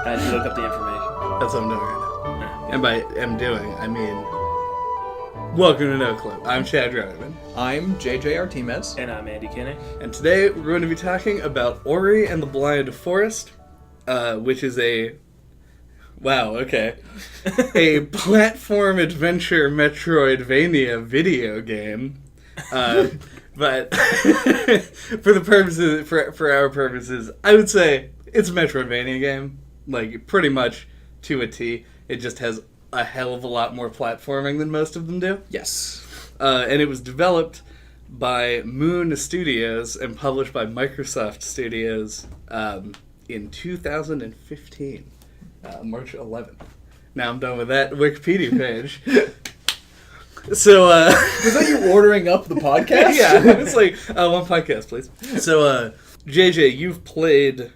I had to look up the information. That's what I'm doing right now. And by am doing, I mean, welcome to NOCLIP. I'm Chad Roniman. I'm JJ Artemis. And I'm Andy Kinnick. And today we're going to be talking about Ori and the Blind Forest, which is a platform adventure Metroidvania video game. But for our purposes, I would say it's a Metroidvania game, like pretty much to a T. It just has a hell of a lot more platforming than most of them do. Yes. And it was developed by Moon Studios and published by Microsoft Studios in 2015, March 11th. Now I'm done with that Wikipedia page. So, was that you ordering up the podcast? Yeah, it's like, one podcast, please. So, JJ, you've played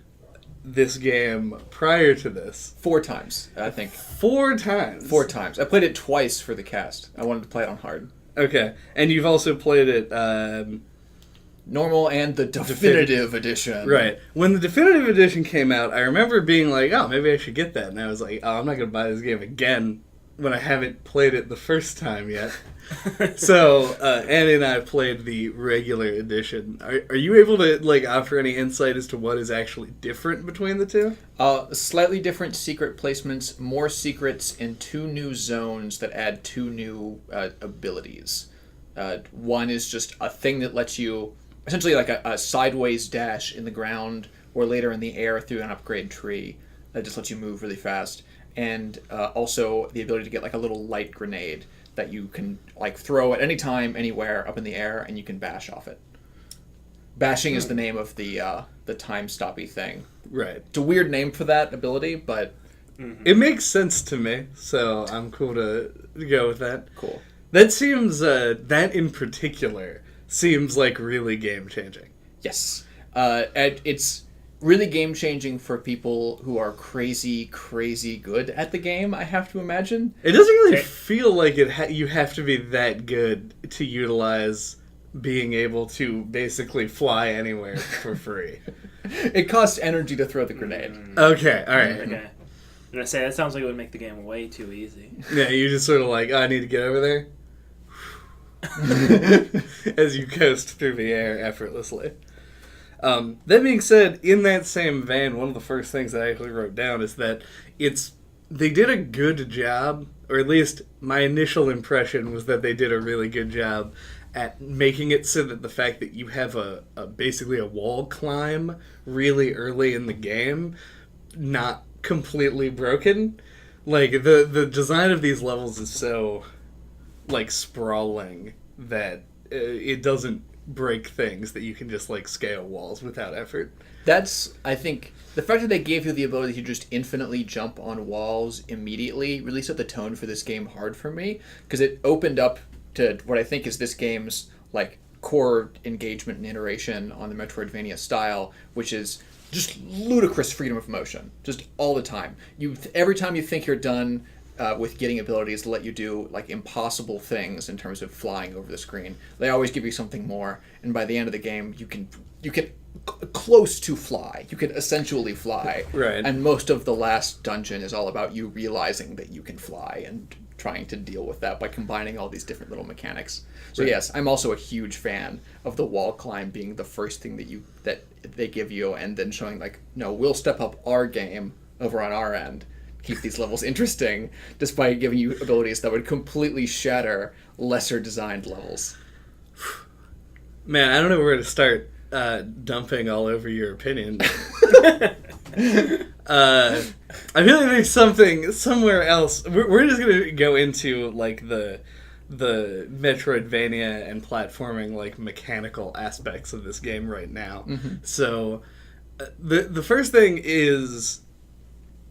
this game prior to this. 4 times, I think. 4 times? 4 times. I played it twice for the cast. I wanted to play it on hard. Okay, and you've also played it, normal and the definitive edition. Right. When the definitive edition came out, I remember being like, oh, maybe I should get that. And I was like, oh, I'm not going to buy this game again when I haven't played it the first time yet. So, Annie and I played the regular edition. Are you able to, offer any insight as to what is actually different between the two? Slightly different secret placements, more secrets, and 2 new zones that add 2 new abilities. One is just a thing that lets you, essentially like a sideways dash in the ground or later in the air through an upgrade tree that just lets you move really fast. And also the ability to get a little light grenade that you can throw at any time, anywhere, up in the air, and you can bash off it. Bashing is the name of the time stoppy thing. Right. It's a weird name for that ability, but it makes sense to me, so I'm cool to go with that. Cool. That seems that in particular seems like really game changing. Yes. And it's really game-changing for people who are crazy good at the game, I have to imagine. It doesn't really feel like you have to be that good to utilize being able to basically fly anywhere for free. It costs energy to throw the grenade. Okay, alright. Okay. I'm going to say, that sounds like it would make the game way too easy. Yeah, you just sort of I need to get over there. As you coast through the air effortlessly. That being said, in that same vein, one of the first things I actually wrote down is that they did a good job, or at least my initial impression was that they did a really good job at making it so that the fact that you have basically a wall climb really early in the game, not completely broken. The design of these levels is so sprawling that it doesn't break things, that you can just scale walls without effort. That's, I think, the fact that they gave you the ability to just infinitely jump on walls immediately really set the tone for this game hard for me, because it opened up to what I think is this game's core engagement and iteration on the Metroidvania style, which is just ludicrous freedom of motion, just all the time. Every time you think you're done with getting abilities to let you do impossible things in terms of flying over the screen, they always give you something more, and by the end of the game you can close to fly. You can essentially fly. Right. And most of the last dungeon is all about you realizing that you can fly and trying to deal with that by combining all these different little mechanics. So right. Yes, I'm also a huge fan of the wall climb being the first thing that they give you, and then showing no, we'll step up our game over on our end, keep these levels interesting, despite giving you abilities that would completely shatter lesser designed levels. Man, I don't know where to start dumping all over your opinion. I feel like there's something somewhere else. We're just gonna go into the Metroidvania and platforming mechanical aspects of this game right now. Mm-hmm. So the first thing is,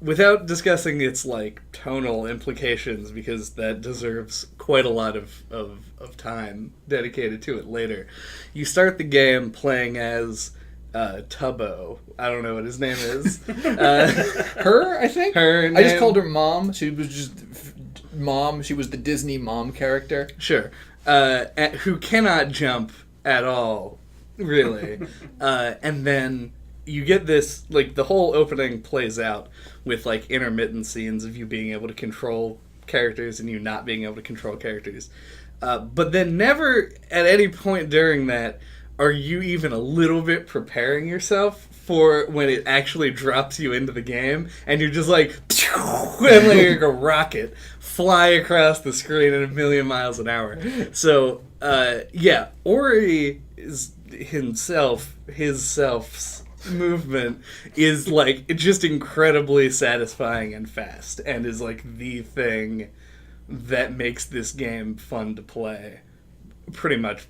without discussing its tonal implications, because that deserves quite a lot of time dedicated to it later, you start the game playing as Tubbo. I don't know what his name is. Her, I think? Her name? I just called her Mom. She was just Mom. She was the Disney Mom character. Sure. Who cannot jump at all, really. And then you get this, like, the whole opening plays out with, like, intermittent scenes of you being able to control characters and you not being able to control characters. But then never at any point during that are you even a little bit preparing yourself for when it actually drops you into the game and you're just like, and like a rocket fly across the screen at 1,000,000 miles an hour. So, yeah, Ori is his self's movement is like just incredibly satisfying and fast and is like the thing that makes this game fun to play pretty much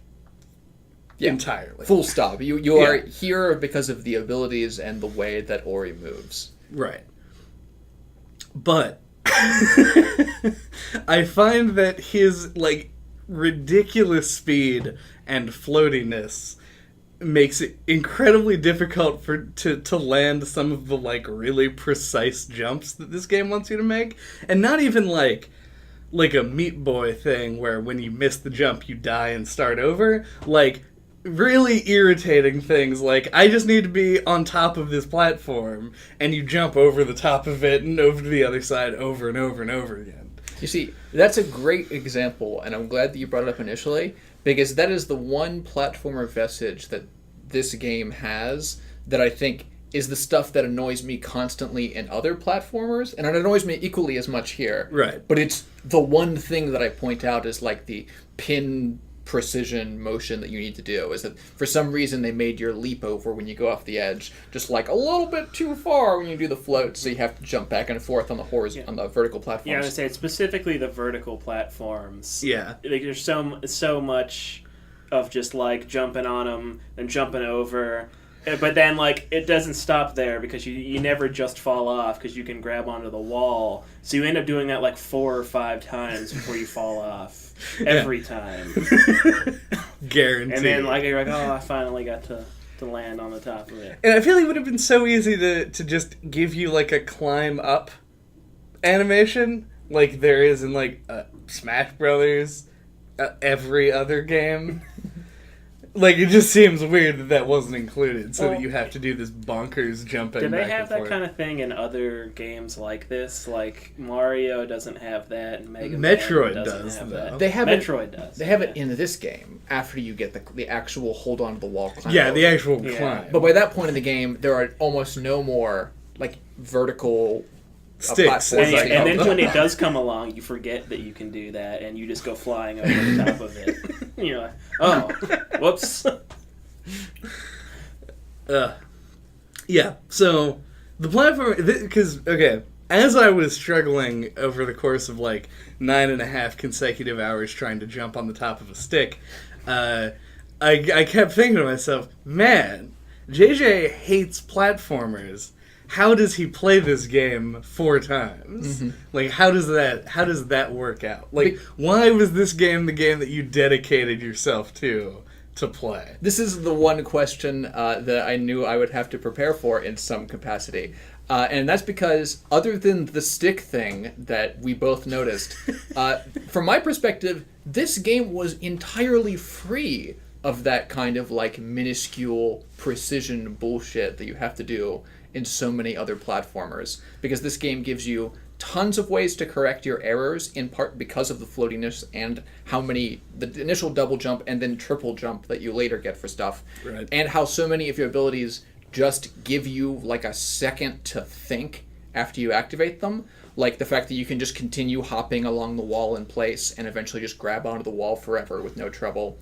entirely. Full stop. You are here because of the abilities and the way that Ori moves. Right. But I find that his like ridiculous speed and floatiness makes it incredibly difficult to land some of the like really precise jumps that this game wants you to make, and not even like a Meat Boy thing where when you miss the jump you die and start over. Like really irritating things like I just need to be on top of this platform and you jump over the top of it and over to the other side over and over and over again. You see, that's a great example, and I'm glad that you brought it up initially, because that is the one platformer vestige that this game has that I think is the stuff that annoys me constantly in other platformers, and it annoys me equally as much here. Right. But it's the one thing that I point out as like the pin precision motion that you need to do, is that for some reason they made your leap over when you go off the edge just like a little bit too far when you do the float, so you have to jump back and forth on the on the vertical platforms. Yeah, I would say it's specifically the vertical platforms. Yeah. Like, there's so much of just like jumping on them and jumping over. But then, like, it doesn't stop there because you never just fall off because you can grab onto the wall. So you end up doing that, like, 4 or 5 times before you fall off. Every time. Guaranteed. And then, like, you're like, oh, I finally got to land on the top of it. And I feel like it would have been so easy to just give you, like, a climb up animation like there is in, like, Smash Brothers, every other game. Like, it just seems weird that wasn't included, so that you have to do this bonkers jumping. Do they back have and that forth. kind of thing in other games like this? Like, Mario doesn't have that, and Mega Metroid Man doesn't does, have though. that. They have Metroid does. They have it in this game after you get the actual hold on to the wall climb. Yeah, the over. actual Yeah. climb. But by that point in the game, there are almost no more like vertical Sticks. platforms. And, It's like, and then when it does come along, you forget that you can do that, and you just go flying over the top of it. You're like, oh, whoops. Yeah, so the platform, because, okay, as I was struggling over the course of like 9.5 consecutive hours trying to jump on the top of a stick, I kept thinking to myself, man, JJ hates platformers. How does he play this game 4 times? Mm-hmm. Like, how does that work out? Like, why was this game the game that you dedicated yourself to play? This is the one question that I knew I would have to prepare for in some capacity. And that's because, other than the stick thing that we both noticed, from my perspective, this game was entirely free of that kind of like minuscule precision bullshit that you have to do in so many other platformers. Because this game gives you tons of ways to correct your errors, in part because of the floatiness and the initial double jump and then triple jump that you later get for stuff. Right. And how so many of your abilities just give you like a second to think after you activate them. Like the fact that you can just continue hopping along the wall in place and eventually just grab onto the wall forever with no trouble.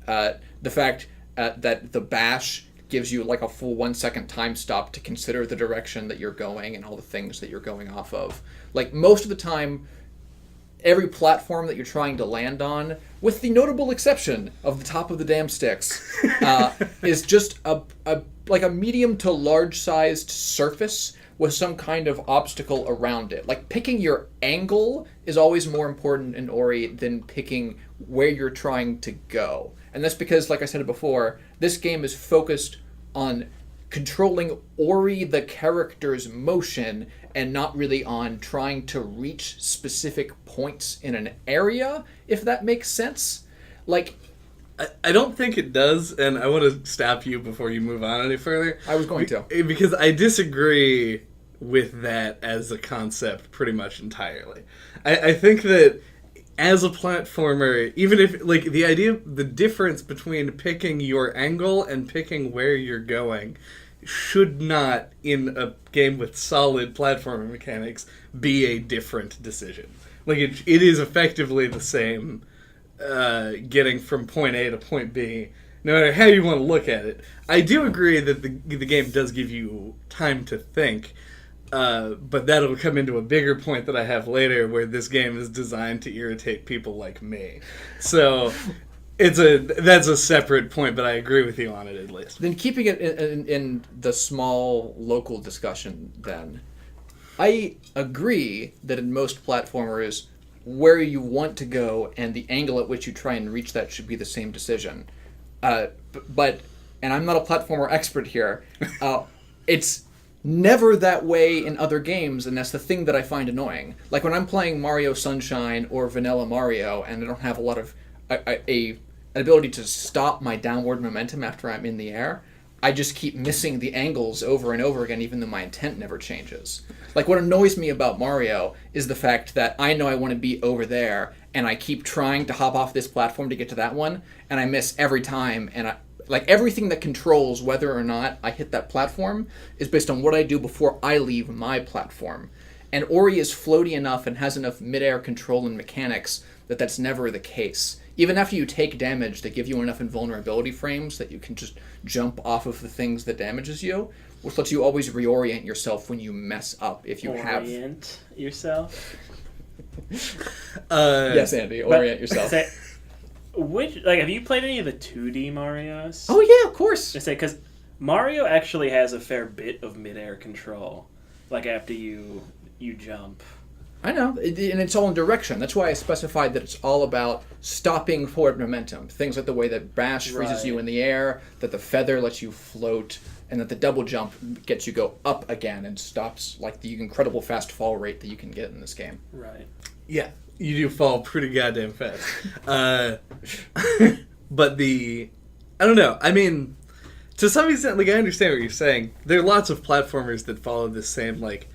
The fact that the bash gives you like a full 1 second time stop to consider the direction that you're going and all the things that you're going off of. Like most of the time, every platform that you're trying to land on, with the notable exception of the top of the damn sticks, is just a medium to large sized surface with some kind of obstacle around it. Like picking your angle is always more important in Ori than picking where you're trying to go. And that's because, like I said before, this game is focused on controlling Ori the character's motion and not really on trying to reach specific points in an area, if that makes sense. Like, I don't think it does, and I want to stop you before you move on any further. I was going to. Because I disagree with that as a concept pretty much entirely. I think that as a platformer, even if, like, the difference between picking your angle and picking where you're going should not, in a game with solid platforming mechanics, be a different decision. Like, it is effectively the same getting from point A to point B, no matter how you want to look at it. I do agree that the game does give you time to think, but that'll come into a bigger point that I have later, where this game is designed to irritate people like me. So that's a separate point, but I agree with you on it at least. Then keeping it in the small local discussion, then I agree that in most platformers, where you want to go and the angle at which you try and reach that should be the same decision. But and I'm not a platformer expert here, it's never that way in other games, and that's the thing that I find annoying. Like when I'm playing Mario Sunshine or Vanilla Mario, and I don't have a lot of an ability to stop my downward momentum after I'm in the air, I just keep missing the angles over and over again, even though my intent never changes. Like, what annoys me about Mario is the fact that I know I want to be over there, and I keep trying to hop off this platform to get to that one, and I miss every time, and like, everything that controls whether or not I hit that platform is based on what I do before I leave my platform. And Ori is floaty enough and has enough midair control and mechanics that that's never the case. Even after you take damage, they give you enough invulnerability frames that you can just jump off of the things that damages you, which lets you always reorient yourself when you mess up. If you orient yourself. Yes, Andy, orient yourself. Have you played any of the 2D Marios? Oh yeah, of course. Because Mario actually has a fair bit of midair control. Like after you jump. I know, and it's all in direction. That's why I specified that it's all about stopping forward momentum. Things like the way that Bash freezes you in the air, that the feather lets you float, and that the double jump gets you go up again and stops like the incredible fast fall rate that you can get in this game. Right. Yeah, you do fall pretty goddamn fast. But I don't know. I mean, to some extent, like, I understand what you're saying. There are lots of platformers that follow this same, like,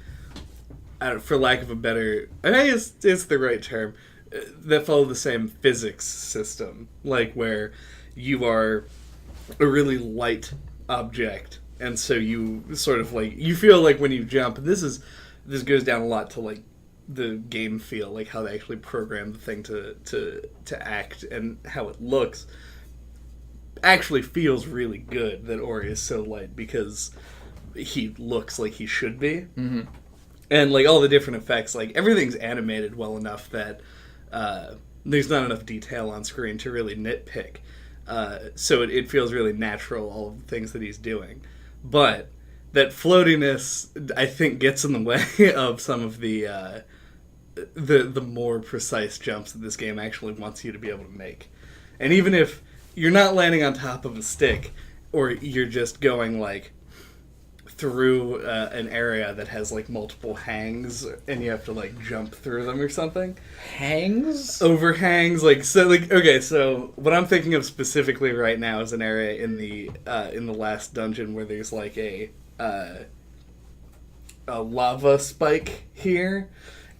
for lack of a better, I guess it's the right term, that follow the same physics system, like where you are a really light object, and so you sort of like, you feel like when you jump, this goes down a lot to like the game feel, like how they actually program the thing to act and how it looks. Actually feels really good that Ori is so light because he looks like he should be. Mm-hmm. And, like, all the different effects, like, everything's animated well enough that there's not enough detail on screen to really nitpick. So it feels really natural, all of the things that he's doing. But that floatiness, I think, gets in the way of some of the more precise jumps that this game actually wants you to be able to make. And even if you're not landing on top of a stick, or you're just going, like, through an area that has like multiple hangs and you have to like jump through them or something. Hangs? Overhangs, like, so like, okay, so what I'm thinking of specifically right now is an area in the last dungeon where there's like a lava spike here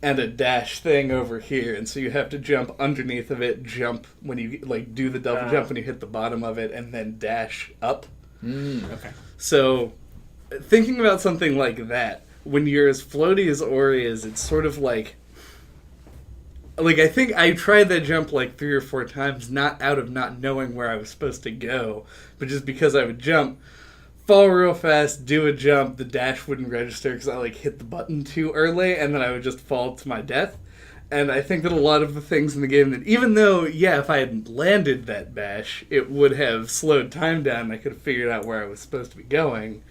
and a dash thing over here, and so you have to jump underneath of it, jump when you like do the double jump when you hit the bottom of it, and then dash up. Okay. So thinking about something like that, when you're as floaty as Ori is, it's sort of like I think I tried that jump like 3 or 4 times, not out of not knowing where I was supposed to go, but just because I would jump, fall real fast, do a jump, the dash wouldn't register because I like hit the button too early, and then I would just fall to my death. And I think that a lot of the things in the game that, even though, yeah, if I had landed that bash, it would have slowed time down and I could have figured out where I was supposed to be going,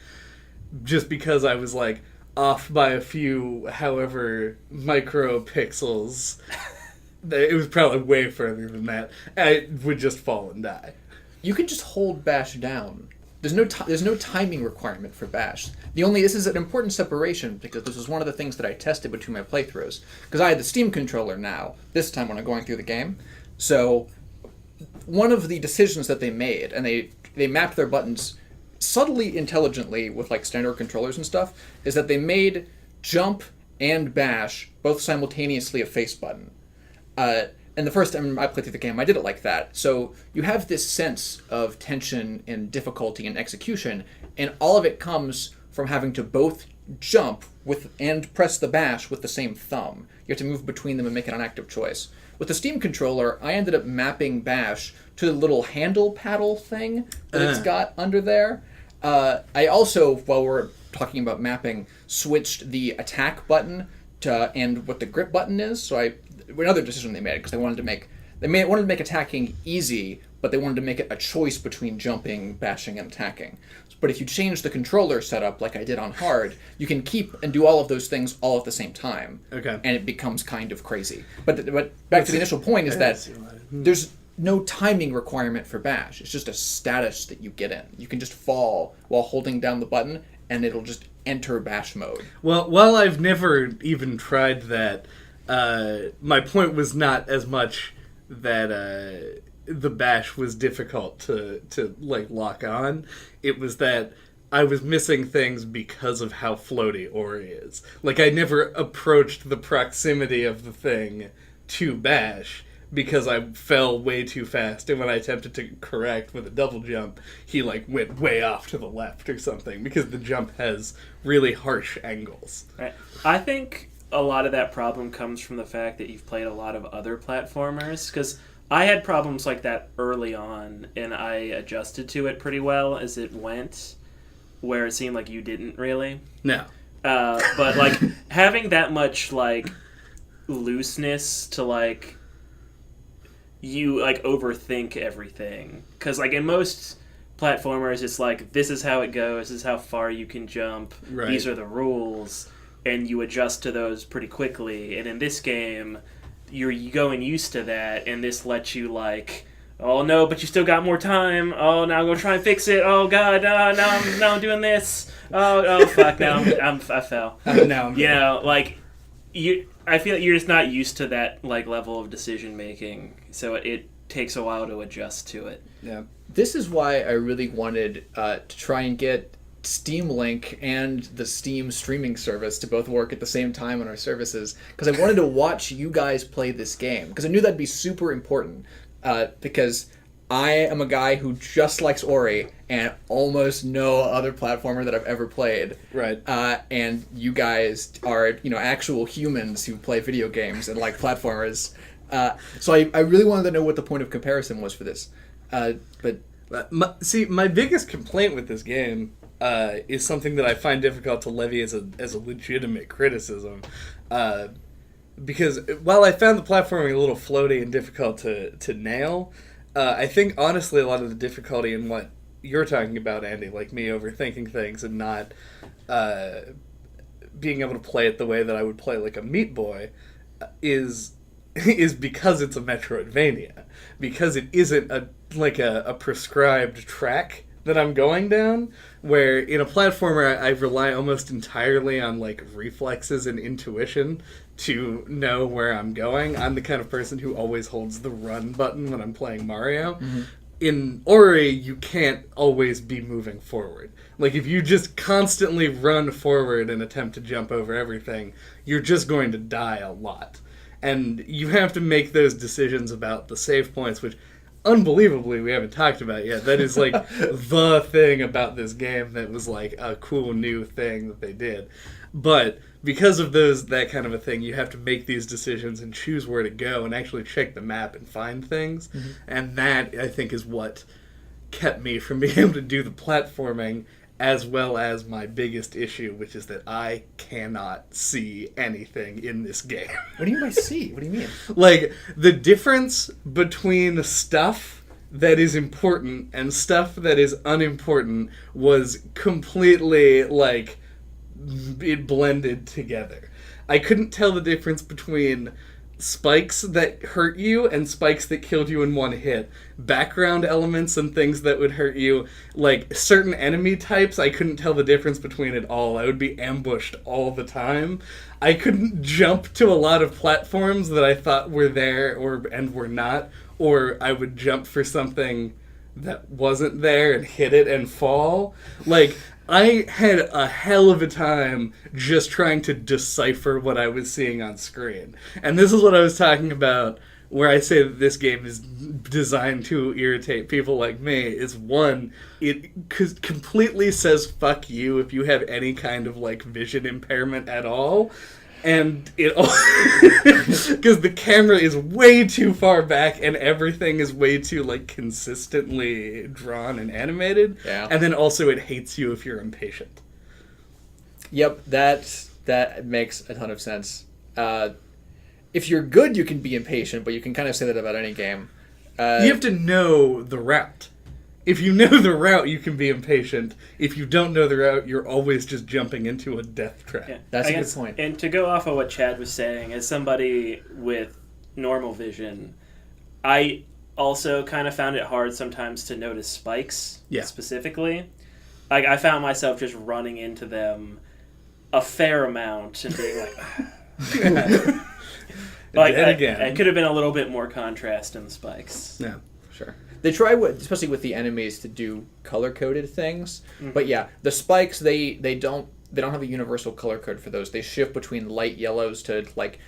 just because I was, like, off by a few, however, micro pixels. It was probably way further than that. I would just fall and die. You can just hold bash down. There's no timing requirement for bash. This is an important separation because this was one of the things that I tested between my playthroughs. Because I had the Steam controller now, this time when I'm going through the game. So one of the decisions that they made, and they mapped their buttons subtly intelligently with like standard controllers and stuff, is that they made jump and bash both simultaneously a face button. And the first time I played through the game, I did it like that. So you have this sense of tension and difficulty and execution, and all of it comes from having to both jump with and press the bash with the same thumb. You have to move between them and make it an active choice. With the Steam controller, I ended up mapping bash to the little handle paddle thing that it's got under there. I also, while we're talking about mapping, switched the attack button to and what the grip button is. So another decision they made, because they wanted to make attacking easy, but they wanted to make it a choice between jumping, bashing, and attacking. But if you change the controller setup, like I did on hard, you can keep and do all of those things all at the same time. Okay. And it becomes kind of crazy. But back to the initial point is that there's no timing requirement for bash. It's just a status that you get in. You can just fall while holding down the button, and it'll just enter bash mode. Well, while I've never even tried that, my point was not as much that the bash was difficult to like lock on. It was that I was missing things because of how floaty Ori is. Like, I never approached the proximity of the thing to bash because I fell way too fast, and when I attempted to correct with a double jump, he like went way off to the left or something, because the jump has really harsh angles. Right. I think a lot of that problem comes from the fact that you've played a lot of other platformers, because I had problems like that early on, and I adjusted to it pretty well as it went, where it seemed like you didn't really. No. But like having that much like looseness to like you like overthink everything, because like in most platformers it's like, this is how it goes, this is how far you can jump, right. These are the rules, and you adjust to those pretty quickly. And in this game you're going used to that, and this lets you like, oh no, but you still got more time, oh now I'm gonna try and fix it, oh god, now I'm doing this, oh fuck, now I fell. Now I'm you know, like I feel like you're just not used to that like level of decision making, so it takes a while to adjust to it. Yeah. This is why I really wanted to try and get Steam Link and the Steam streaming service to both work at the same time on our services, because I wanted to watch you guys play this game, because I knew that'd be super important, because I am a guy who just likes Ori and almost no other platformer that I've ever played. Right. And you guys are, actual humans who play video games and like platformers. So I really wanted to know what the point of comparison was for this. My biggest complaint with this game is something that I find difficult to levy as a legitimate criticism. Because while I found the platforming a little floaty and difficult to nail, I think honestly a lot of the difficulty in what you're talking about, Andy, like me overthinking things and not being able to play it the way that I would play like a Meat Boy, is because it's a Metroidvania, because it isn't a prescribed track that I'm going down, where in a platformer I rely almost entirely on like reflexes and intuition to know where I'm going. I'm the kind of person who always holds the run button when I'm playing Mario. Mm-hmm. In Ori, you can't always be moving forward. Like, if you just constantly run forward and attempt to jump over everything, you're just going to die a lot. And you have to make those decisions about the save points, which, unbelievably, we haven't talked about yet. That is, like, the thing about this game that was, like, a cool new thing that they did. But because of that kind of a thing, you have to make these decisions and choose where to go and actually check the map and find things. Mm-hmm. And that, I think, is what kept me from being able to do the platforming, as well as my biggest issue, which is that I cannot see anything in this game. What do you mean by see? What do you mean? Like, the difference between stuff that is important and stuff that is unimportant was completely, like, it blended together. I couldn't tell the difference between spikes that hurt you and spikes that killed you in one hit. Background elements and things that would hurt you. Like, certain enemy types, I couldn't tell the difference between it all. I would be ambushed all the time. I couldn't jump to a lot of platforms that I thought were there and were not, or I would jump for something that wasn't there and hit it and fall. Like, I had a hell of a time just trying to decipher what I was seeing on screen. And this is what I was talking about where I say that this game is designed to irritate people like me. Is one, it completely says fuck you if you have any kind of like vision impairment at all. And it because the camera is way too far back and everything is way too like consistently drawn and animated. Yeah. And then also it hates you if you're impatient. Yep, that makes a ton of sense. If you're good, you can be impatient, but you can kind of say that about any game. You have to know the route. If you know the route, you can be impatient. If you don't know the route, you're always just jumping into a death trap. Yeah, That's I a good guess, point. And to go off of what Chad was saying, as somebody with normal vision, I also kind of found it hard sometimes to notice spikes specifically. Like, I found myself just running into them a fair amount and being like... it could have been a little bit more contrast in the spikes. Yeah. Sure. They try, especially with the enemies, to do color-coded things. Mm-hmm. But yeah, the spikes, they don't have a universal color code for those. They shift between light yellows to like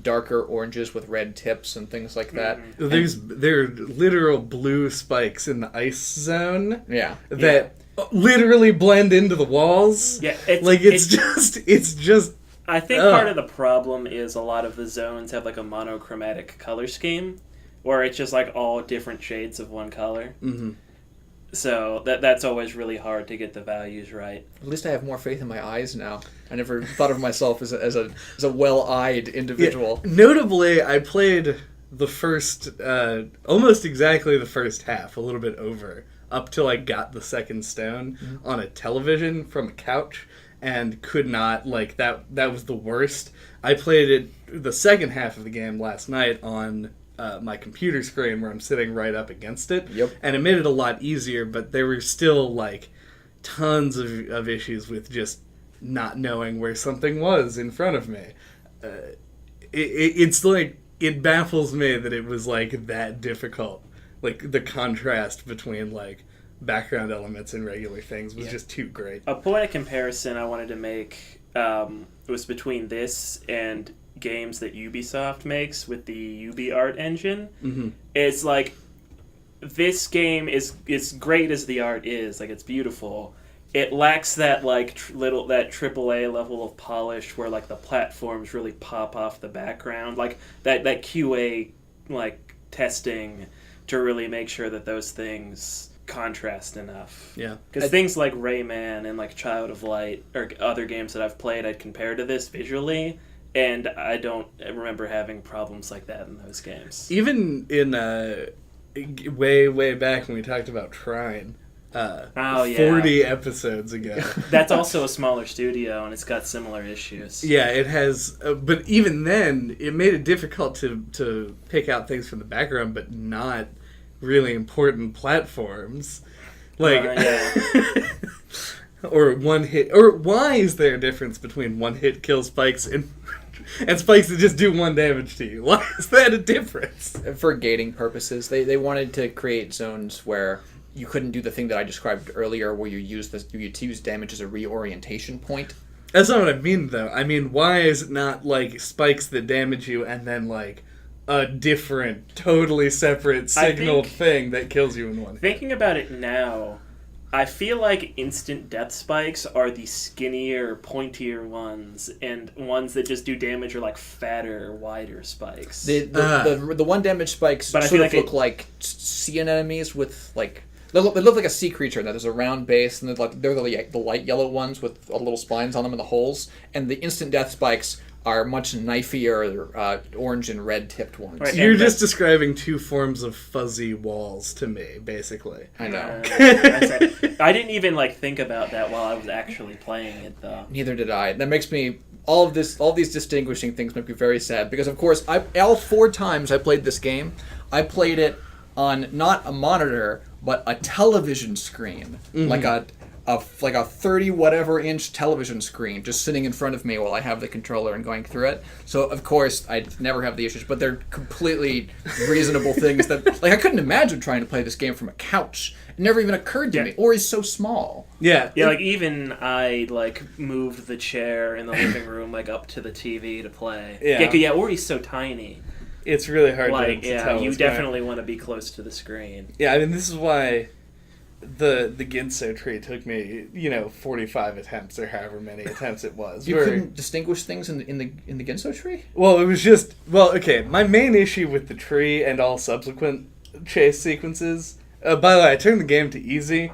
darker oranges with red tips and things like that. Mm-hmm. There are literal blue spikes in the ice zone. Yeah. That literally blend into the walls. Yeah. It's just. I think part of the problem is a lot of the zones have like a monochromatic color scheme, where it's just like all different shades of one color. Mm-hmm. So that's always really hard to get the values right. At least I have more faith in my eyes now. I never thought of myself as a well-eyed individual. Yeah. Notably, I played the first, almost exactly the first half, a little bit over, up till I got the second stone on a television from a couch, and could not, like, that was the worst. I played it, the second half of the game last night on my computer screen where I'm sitting right up against it. Yep. And it made it a lot easier, but there were still, like, tons of issues with just not knowing where something was in front of me. It's like, it baffles me that it was, like, that difficult. Like, the contrast between, like, background elements and regular things was just too great. A point of comparison I wanted to make was between this and games that Ubisoft makes with the UbiArt engine. Mm-hmm. It's like, this game is great as the art is, like, it's beautiful. It lacks that like that AAA level of polish where like the platforms really pop off the background, like that QA like testing to really make sure that those things contrast enough. Yeah. Because things like Rayman and like Child of Light or other games that I've played, I'd compare to this visually, and I don't remember having problems like that in those games. Even in way back when we talked about Trine, 40 episodes ago. That's also a smaller studio, and it's got similar issues. Yeah, it has, but even then, it made it difficult to pick out things from the background, but not really important platforms. Like, or one hit, or why is there a difference between one hit kill spikes and spikes that just do one damage to you? Why is that a difference? For gating purposes, they wanted to create zones where you couldn't do the thing that I described earlier, where you use damage as a reorientation point. That's not what I mean, though. I mean, why is it not like spikes that damage you and then like a different, totally separate signaled thing that kills you in one hit? Thinking about it now, I feel like instant death spikes are the skinnier, pointier ones, and ones that just do damage are like fatter, wider spikes. The one damage spikes but sort of look like sea anemones with like. They look like a sea creature. Now there's a round base, and they're the light yellow ones with little spines on them in the holes. And the instant death spikes are much knifier, orange and red tipped ones. Right, you're just describing two forms of fuzzy walls to me, basically. I know. I didn't even like think about that while I was actually playing it, though. Neither did I. That makes me all these distinguishing things make me very sad because, of course, all 4 times I played this game, I played it on not a monitor but a television screen, like a like a 30 whatever inch television screen just sitting in front of me while I have the controller and going through it. So of course I never have the issues, but they're completely reasonable things that like I couldn't imagine trying to play this game from a couch. It never even occurred to me, or is so small. Yeah, like even I like moved the chair in the living room like up to the TV to play. Yeah, Ori's so tiny. It's really hard like, to tell. You definitely want to be close to the screen. Yeah, I mean, this is why the Ginso tree took me, 45 attempts or however many attempts it was. You couldn't distinguish things in the Ginso tree? Well, it was just... Well, okay, my main issue with the tree and all subsequent chase sequences... by the way, I turned the game to easy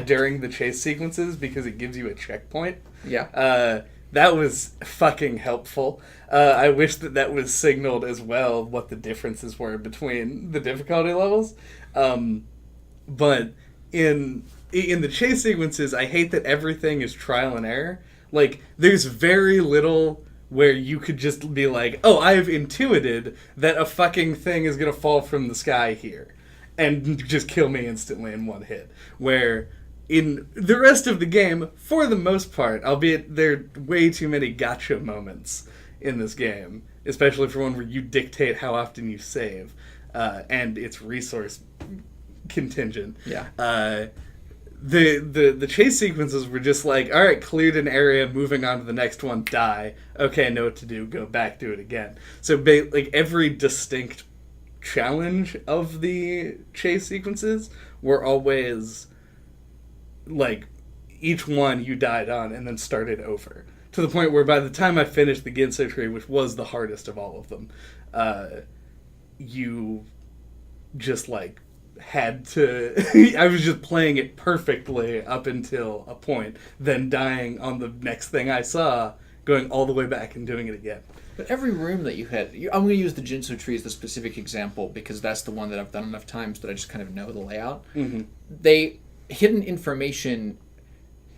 during the chase sequences because it gives you a checkpoint. Yeah. That was fucking helpful. I wish that was signaled as well what the differences were between the difficulty levels. But in the chase sequences, I hate that everything is trial and error. Like, there's very little where you could just be like, oh, I've intuited that a fucking thing is going to fall from the sky here and just kill me instantly in one hit. Where... in the rest of the game, for the most part, albeit there are way too many gotcha moments in this game, especially for one where you dictate how often you save, and it's resource contingent. Yeah. The chase sequences were just like, all right, cleared an area, moving on to the next one, die. Okay, know what to do, go back, do it again. So like every distinct challenge of the chase sequences were always... like, each one you died on and then started over. To the point where by the time I finished the Ginso tree, which was the hardest of all of them, you just, like, had to... I was just playing it perfectly up until a point, then dying on the next thing I saw, going all the way back and doing it again. But every room that you had... I'm going to use the Ginso tree as the specific example because that's the one that I've done enough times that I just kind of know the layout. Mm-hmm. Hidden information...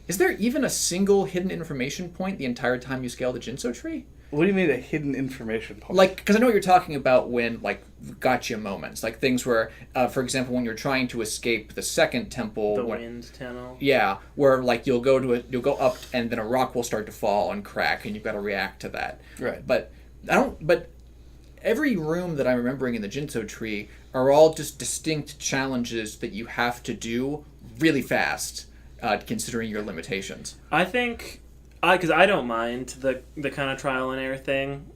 Is there even a single hidden information point the entire time you scale the Ginso tree? What do you mean a hidden information point? Like, because I know what you're talking about when, like, gotcha moments. Like, things where, for example, when you're trying to escape the second temple... The wind tunnel? Yeah, where, like, you'll go up and then a rock will start to fall and crack and you've got to react to that. Right. But every room that I'm remembering in the Ginso tree are all just distinct challenges that you have to do really fast, considering your limitations. I think, because I don't mind the kind of trial and error thing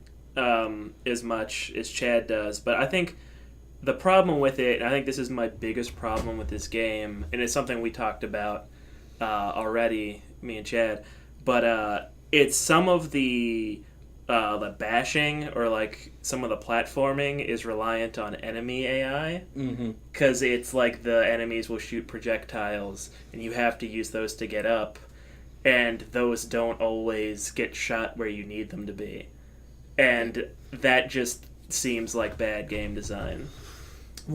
as much as Chad does, but I think the problem with it, and I think this is my biggest problem with this game, and it's something we talked about already, me and Chad, but it's some of the bashing or like some of the platforming is reliant on enemy AI, because it's like the enemies will shoot projectiles and you have to use those to get up, and those don't always get shot where you need them to be, and that just seems like bad game design.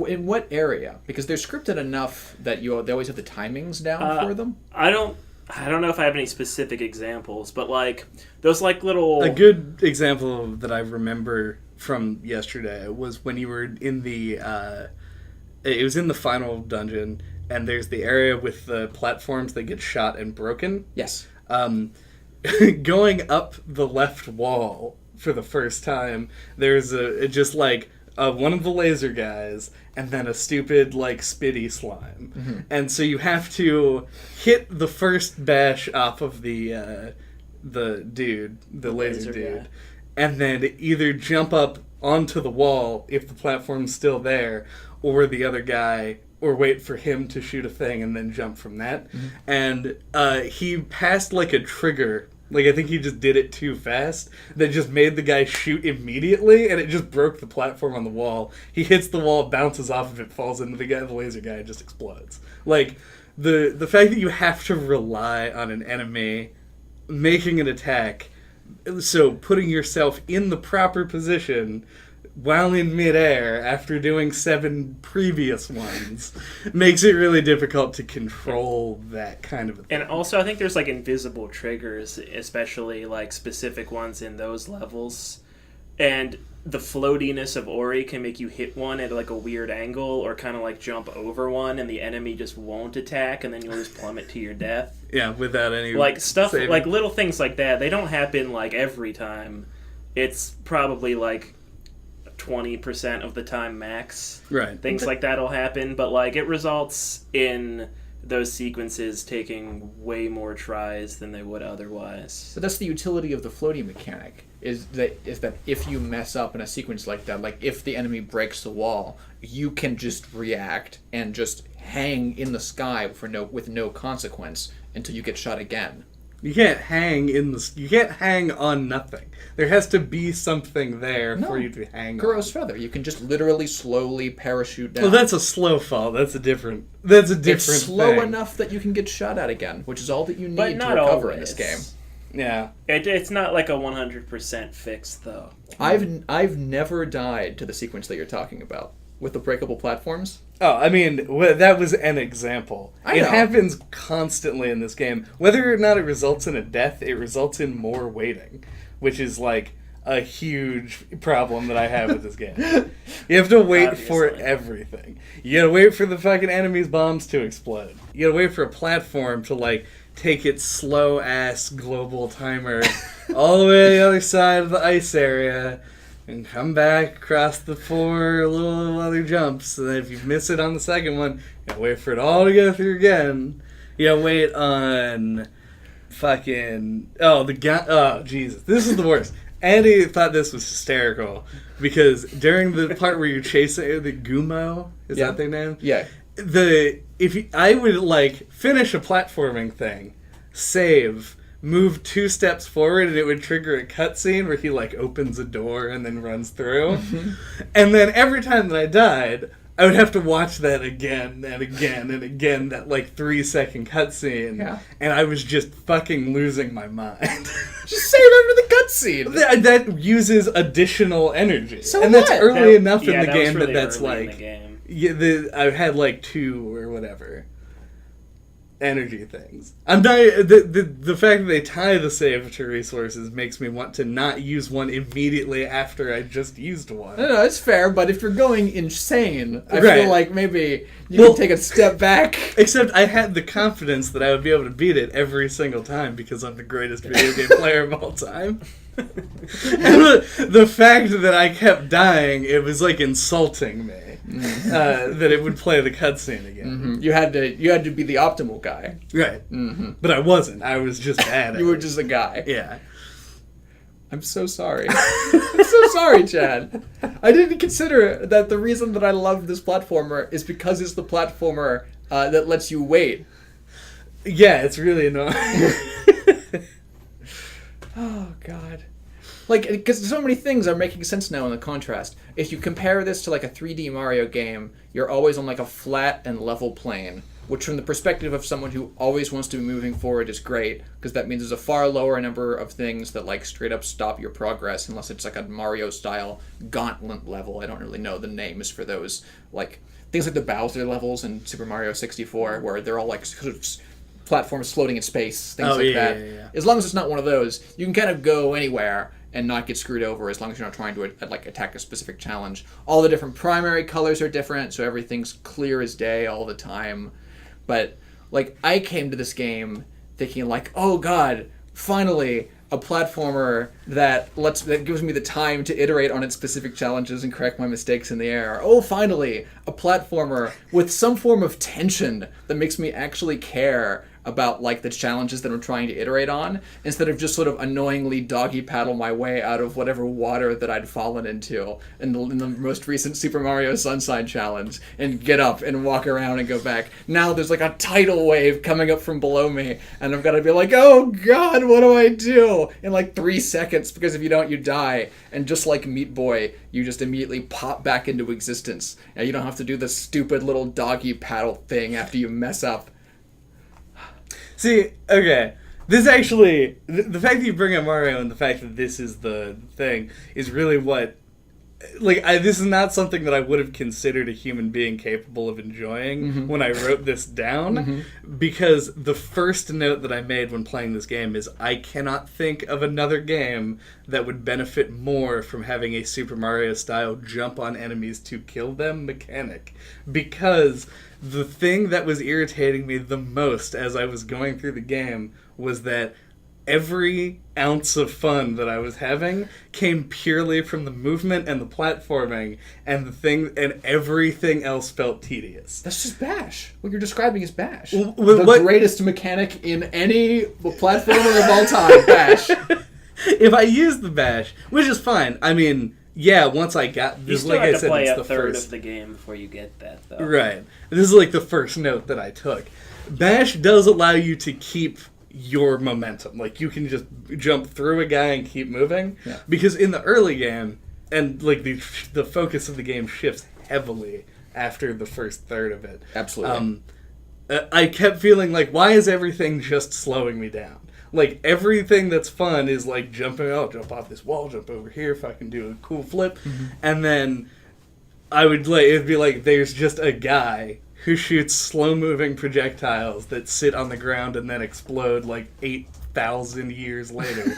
In what area? Because they're scripted enough that they always have the timings down for them. I don't know if I have any specific examples, but like those like little... A good example that I remember from yesterday was when you were in the... it was in the final dungeon, and there's the area with the platforms that get shot and broken. Yes. Going up the left wall for the first time, there's one of the laser guys, and then a stupid, like, spitty slime. And so you have to hit the first bash off of the dude, the laser dude, guy, and then either jump up onto the wall if the platform's still there, or the other guy, or wait for him to shoot a thing and then jump from that. And he passed, like, a trigger. Like, I think he just did it too fast. That just made the guy shoot immediately, and it just broke the platform on the wall. He hits the wall, bounces off of it, falls into the laser guy, and just explodes. Like, the fact that you have to rely on an enemy making an attack, so putting yourself in the proper position while in midair after doing 7 previous ones makes it really difficult to control that kind of a thing. And also I think there's like invisible triggers, especially like specific ones in those levels. And the floatiness of Ori can make you hit one at like a weird angle or kind of like jump over one and the enemy just won't attack and then you'll just plummet to your death. Yeah, without any like stuff saving. like little things like that. They don't happen like every time. It's probably like 20% of the time max. Right. Things like that'll happen, but like it results in those sequences taking way more tries than they would otherwise. But that's the utility of the floating mechanic, is that if you mess up in a sequence like that, like if the enemy breaks the wall, you can just react and just hang in the sky with no consequence until you get shot again. You can't hang you can't hang on nothing. There has to be something there for you to hang Guro's on. feather. You can just literally slowly parachute down. Well, that's a slow fall. That's a different It's slow thing. enough that you can get shot at again, which is all that you But need to not recover always. in this game. Yeah. It's not like a 100% fix, though. I've never died to the sequence that you're talking about with the breakable platforms. Oh, I mean, that was an example. I It know. happens constantly in this game. Whether or not it results in a death, it results in more waiting, which is like a huge problem that I have with this game. You have to wait for Obviously. everything. You gotta wait for the fucking enemy's bombs to explode. You gotta wait for a platform to, like, take its slow-ass global timer all the way to the other side of the ice area and come back across the 4 little other jumps. And then if you miss it on the second one, you gotta wait for it all to go through again. You gotta wait on fucking... Oh, the guy... Oh, Jesus. This is the worst. Andy thought this was hysterical because during the part where you're chasing the Gumo, is that their name? Yeah. I would like finish a platforming thing, save, move 2 steps forward, and it would trigger a cutscene where he like opens a door and then runs through. And then every time that I died, I would have to watch that again and again and again, that like 3-second cutscene. Yeah. And I was just fucking losing my mind. Just save over the cutscene. that uses additional energy. So and that's what? early enough in the that was game really that's early in like... the game. Yeah, I've had like 2 or whatever energy things. I'm not the fact that they tie the save to resources makes me want to not use one immediately after I just used one. No, it's fair, but if you're going insane, I Right. feel like maybe you can take a step back. Except I had the confidence that I would be able to beat it every single time because I'm the greatest video game player of all time. And the fact that I kept dying, it was like insulting me. That it would play the cutscene again. You had to be the optimal guy. Right. But I wasn't. I was just bad at You were it. just a guy. Yeah. I'm so sorry. I'm so sorry, Chad. I didn't consider that the reason that I love this platformer is because it's the platformer that lets you wait. Yeah, it's really annoying. Oh, God. Like, because so many things are making sense now in the contrast. If you compare this to, like, a 3D Mario game, you're always on, like, a flat and level plane, which from the perspective of someone who always wants to be moving forward is great, because that means there's a far lower number of things that, like, straight up stop your progress, unless it's, like, a Mario-style gauntlet level. I don't really know the names for those. Like, things like the Bowser levels in Super Mario 64, where they're all, like, sort of platforms floating in space, things like that. Yeah. As long as it's not one of those, you can kind of go anywhere and not get screwed over as long as you're not trying to like attack a specific challenge. All the different primary colors are different, so everything's clear as day all the time. But like I came to this game thinking like, oh god, finally a platformer that gives me the time to iterate on its specific challenges and correct my mistakes in the air. Oh, finally a platformer with some form of tension that makes me actually care about like the challenges that I'm trying to iterate on, instead of just sort of annoyingly doggy paddle my way out of whatever water that I'd fallen into in the most recent Super Mario Sunshine challenge and get up and walk around and go back. Now there's like a tidal wave coming up from below me and I've got to be like, oh god, what do I do in like 3 seconds, because if you don't, you die. And just like Meat Boy, you just immediately pop back into existence and you don't have to do the stupid little doggy paddle thing after you mess up. See, okay. This actually, the fact that you bring up Mario and the fact that this is the thing is really what this is not something that I would have considered a human being capable of enjoying when I wrote this down, because the first note that I made when playing this game is I cannot think of another game that would benefit more from having a Super Mario style jump on enemies to kill them mechanic, because the thing that was irritating me the most as I was going through the game was that every ounce of fun that I was having came purely from the movement and the platforming, and everything else felt tedious. That's just Bash. What you're describing is Bash. The greatest mechanic in any platformer of all time, Bash. If I use the Bash, which is fine. I mean, yeah, once I got this, like I said, play a third of the game before you get that, though. Right. This is like the first note that I took. Bash does allow you to keep your momentum. Like, you can just jump through a guy and keep moving. Yeah. Because in the early game, and like the focus of the game shifts heavily after the first third of it. Absolutely. I kept feeling like, why is everything just slowing me down? Like, everything that's fun is like jump off this wall, jump over here if I can do a cool flip. And then it'd be like, there's just a guy who shoots slow-moving projectiles that sit on the ground and then explode like 8,000 years later.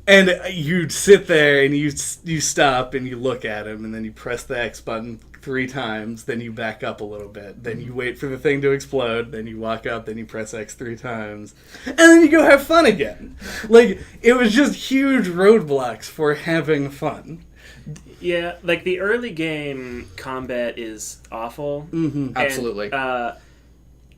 And you sit there and you stop and you look at him, and then you press the X button 3 times, then you back up a little bit, then you wait for the thing to explode, then you walk up, then you press X 3 times, and then you go have fun again. Like, it was just huge roadblocks for having fun. Yeah, like the early game combat is awful. Absolutely. And,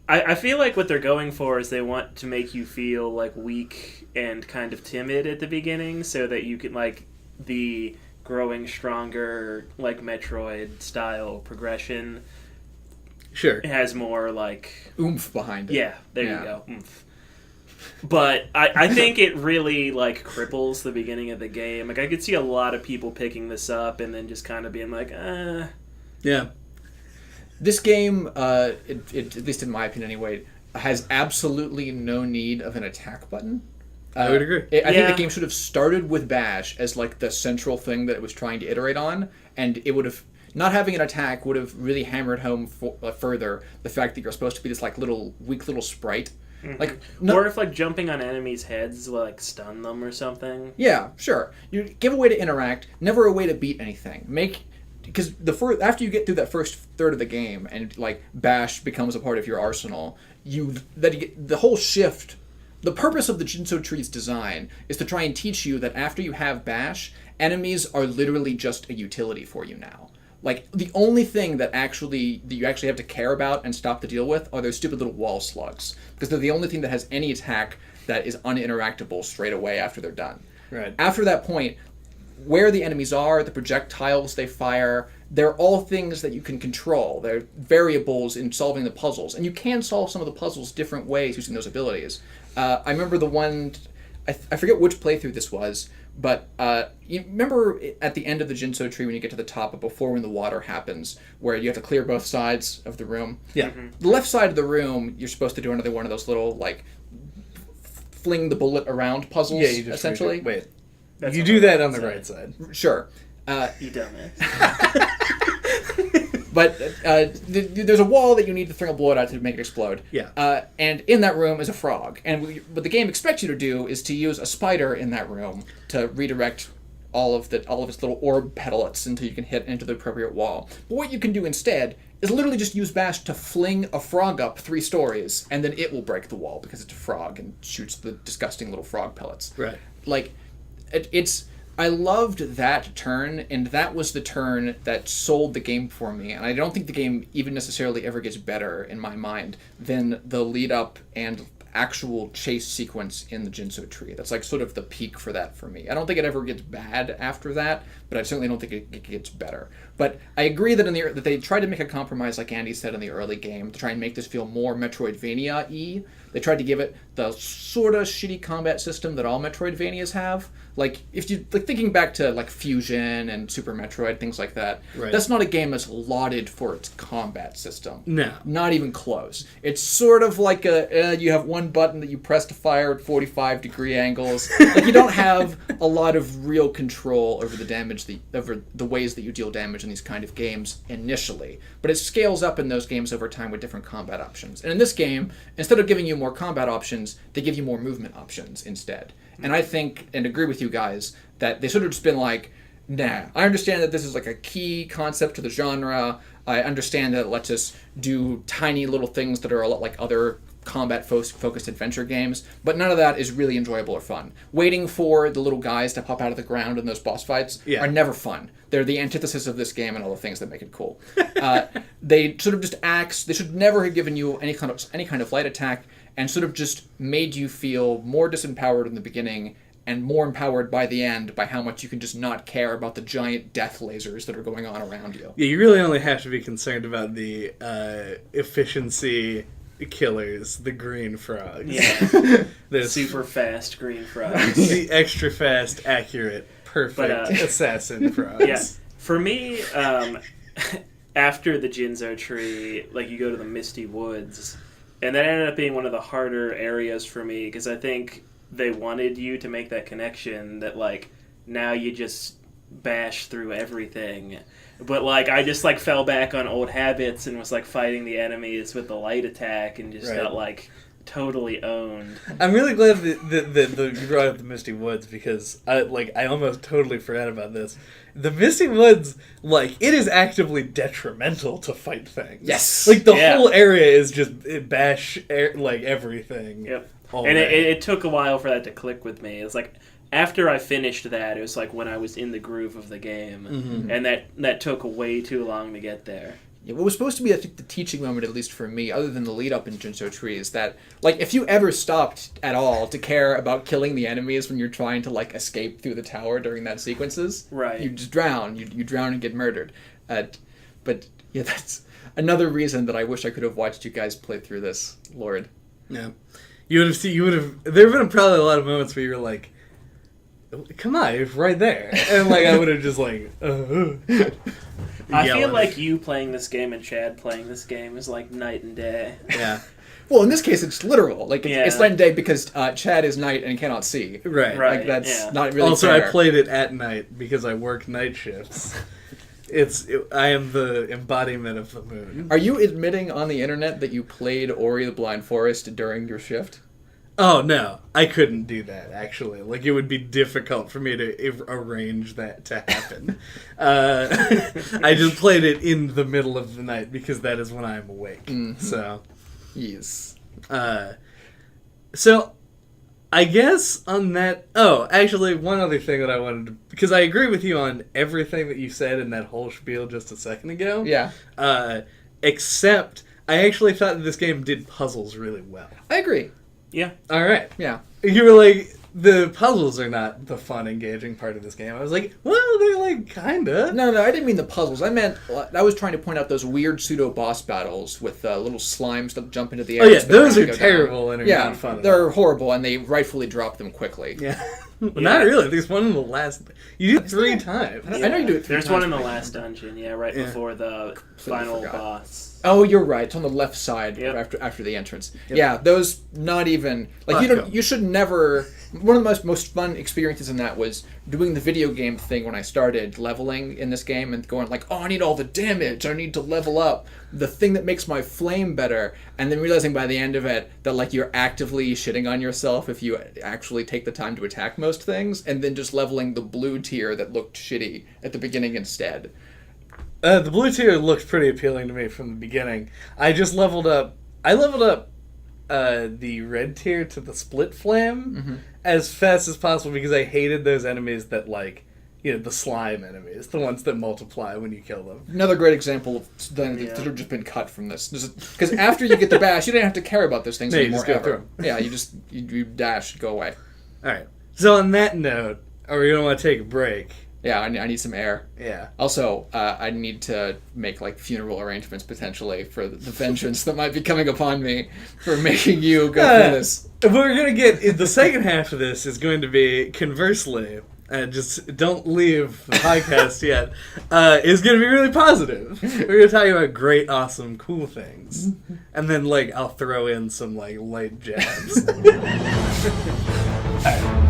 I feel like what they're going for is they want to make you feel like weak and kind of timid at the beginning, so that you can, like, the growing stronger, like, Metroid style progression. Sure. It has more, like, oomph behind it. Yeah, there you go. Oomph. But I think it really, like, cripples the beginning of the game. Like, I could see a lot of people picking this up and then just kind of being like, Yeah. This game, at least in my opinion anyway, has absolutely no need of an attack button. I would agree. I think the game should have started with Bash as like the central thing that it was trying to iterate on, and it would have, not having an attack would have really hammered home further the fact that you're supposed to be this like weak little sprite. Like, or if like jumping on enemies' heads will like stun them or something. Yeah, sure. You give a way to interact, never a way to beat anything. Because after you get through that first third of the game and like Bash becomes a part of your arsenal, the whole shift. The purpose of the Jinso Tree's design is to try and teach you that after you have Bash, enemies are literally just a utility for you now. Like, the only thing that you actually have to care about and stop to deal with are those stupid little wall slugs, because they're the only thing that has any attack that is uninteractable straight away after they're done. Right. After that point, where the enemies are, the projectiles they fire, they're all things that you can control. They're variables in solving the puzzles. And you can solve some of the puzzles different ways using those abilities. I remember the one, I forget which playthrough this was, but you remember at the end of the Jinso Tree when you get to the top, but before when the water happens, where you have to clear both sides of the room? Yeah. The left side of the room, you're supposed to do another one of those little, like, fling the bullet around puzzles, Yeah, you just essentially. Wait. That's you on do the that right on the side. right side. Sure. You dumbass. But there's a wall that you need to throw a bullet at to make it explode. Yeah. And in that room is a frog. And what the game expects you to do is to use a spider in that room to redirect all of its little orb pellets until you can hit into the appropriate wall. But what you can do instead is literally just use Bash to fling a frog up 3 stories, and then it will break the wall because it's a frog and shoots the disgusting little frog pellets. Right. Like, I loved that turn, and that was the turn that sold the game for me. And I don't think the game even necessarily ever gets better, in my mind, than the lead-up and actual chase sequence in the Jinso Tree. That's like sort of the peak for that for me. I don't think it ever gets bad after that, but I certainly don't think it gets better. But I agree that that they tried to make a compromise, like Andy said in the early game, to try and make this feel more Metroidvania-y. They tried to give it the sort of shitty combat system that all Metroidvanias have. like if you like thinking back to like Fusion and Super Metroid, things like that. Right. That's not a game that's lauded for its combat system. No. Not even close. It's sort of like you have one button that you press to fire at 45-degree angles. Like you don't have a lot of real control over the damage, over the ways that you deal damage in these kind of games initially. But it scales up in those games over time with different combat options. And in this game, instead of giving you more combat options, they give you more movement options instead. And I think, and agree with you guys, that they should have just been like, nah, I understand that this is like a key concept to the genre. I understand that it lets us do tiny little things that are a lot like other combat-focused adventure games, but none of that is really enjoyable or fun. Waiting for the little guys to pop out of the ground in those boss fights are never fun. They're the antithesis of this game and all the things that make it cool. They sort of just they should never have given you any kind of light attack, and sort of just made you feel more disempowered in the beginning and more empowered by the end by how much you can just not care about the giant death lasers that are going on around you. Yeah, you really only have to be concerned about the efficiency killers, the green frogs. Yeah. The super fast green frogs. The extra fast, accurate, perfect assassin frogs. Yeah. For me, after the Jinzo tree, like you go to the Misty Woods, and that ended up being one of the harder areas for me because I think they wanted you to make that connection that like now you just bash through everything. But like I just like fell back on old habits and was like fighting the enemies with the light attack and just got like totally owned. I'm really glad that you brought up the Misty Woods because I almost totally forgot about this. The Misty Woods, like, it is actively detrimental to fight things. Yes. Like, the whole area is just bash, like, everything. Yep. And it took a while for that to click with me. It's like, after I finished that, it was like when I was in the groove of the game. Mm-hmm. And that took way too long to get there. Yeah, what was supposed to be, I think, the teaching moment, at least for me, other than the lead-up in Jinzo Tree, is that, like, if you ever stopped at all to care about killing the enemies when you're trying to, like, escape through the tower during that sequences, you just drown. You drown and get murdered. But, yeah, that's another reason that I wish I could have watched you guys play through this, Lord. Yeah. There have been probably a lot of moments where you were like, come on, it's right there. And, like, I would have just, like, I feel like you playing this game and Chad playing this game is like night and day. Yeah. Well, in this case, it's literal. Like, it's night and day because Chad is night and cannot see. Right. Like, that's not really also, fair. I played it at night because I work night shifts. I am the embodiment of the moon. Are you admitting on the internet that you played Ori the Blind Forest during your shift? Oh, no. I couldn't do that, actually. Like, it would be difficult for me to arrange that to happen. I just played it in the middle of the night because that is when I'm awake. Mm-hmm. So. Yes. So, I guess on that... Oh, actually, one other thing that I wanted to... Because I agree with you on everything that you said in that whole spiel just a second ago. Yeah. Except, I actually thought that this game did puzzles really well. I agree. Yeah. All right. Yeah. You were like, the puzzles are not the fun, engaging part of this game. I was like, well, they're like, kinda. No, I didn't mean the puzzles. I was trying to point out those weird pseudo-boss battles with little slimes that jump into the air. Oh, yeah, those are terrible and are not fun. They're horrible, and they rightfully drop them quickly. Yeah. Well, not really. There's one in the last... You do it 3 times. I know you do it 3 times. There's one in the last dungeon, right before the final boss. Oh, you're right. It's on the left side after the entrance. Yep. Yeah, those not even... Like, you should never... One of the most fun experiences in that was doing the video game thing when I started leveling in this game and going like, oh, I need all the damage. I need to level up the thing that makes my flame better. And then realizing by the end of it that like you're actively shitting on yourself if you actually take the time to attack most things, and then just leveling the blue tier that looked shitty at the beginning instead. The blue tier looked pretty appealing to me from the beginning. I leveled up the red tier to the split flame as fast as possible because I hated those enemies that, like, the slime enemies, the ones that multiply when you kill them. Another great example of that have just been cut from this. Because after you get the bash, you don't have to care about those things anymore. You just go through them. Yeah, you dash, go away. Alright. So on that note, are we going to want to take a break? Yeah, I need some air. Yeah. Also, I need to make like funeral arrangements potentially for the vengeance that might be coming upon me for making you go through this. We're gonna get the second half of this is going to be conversely. Just don't leave the podcast yet. Is going to be really positive. We're going to talk about great, awesome, cool things, and then like I'll throw in some like light jabs. All right.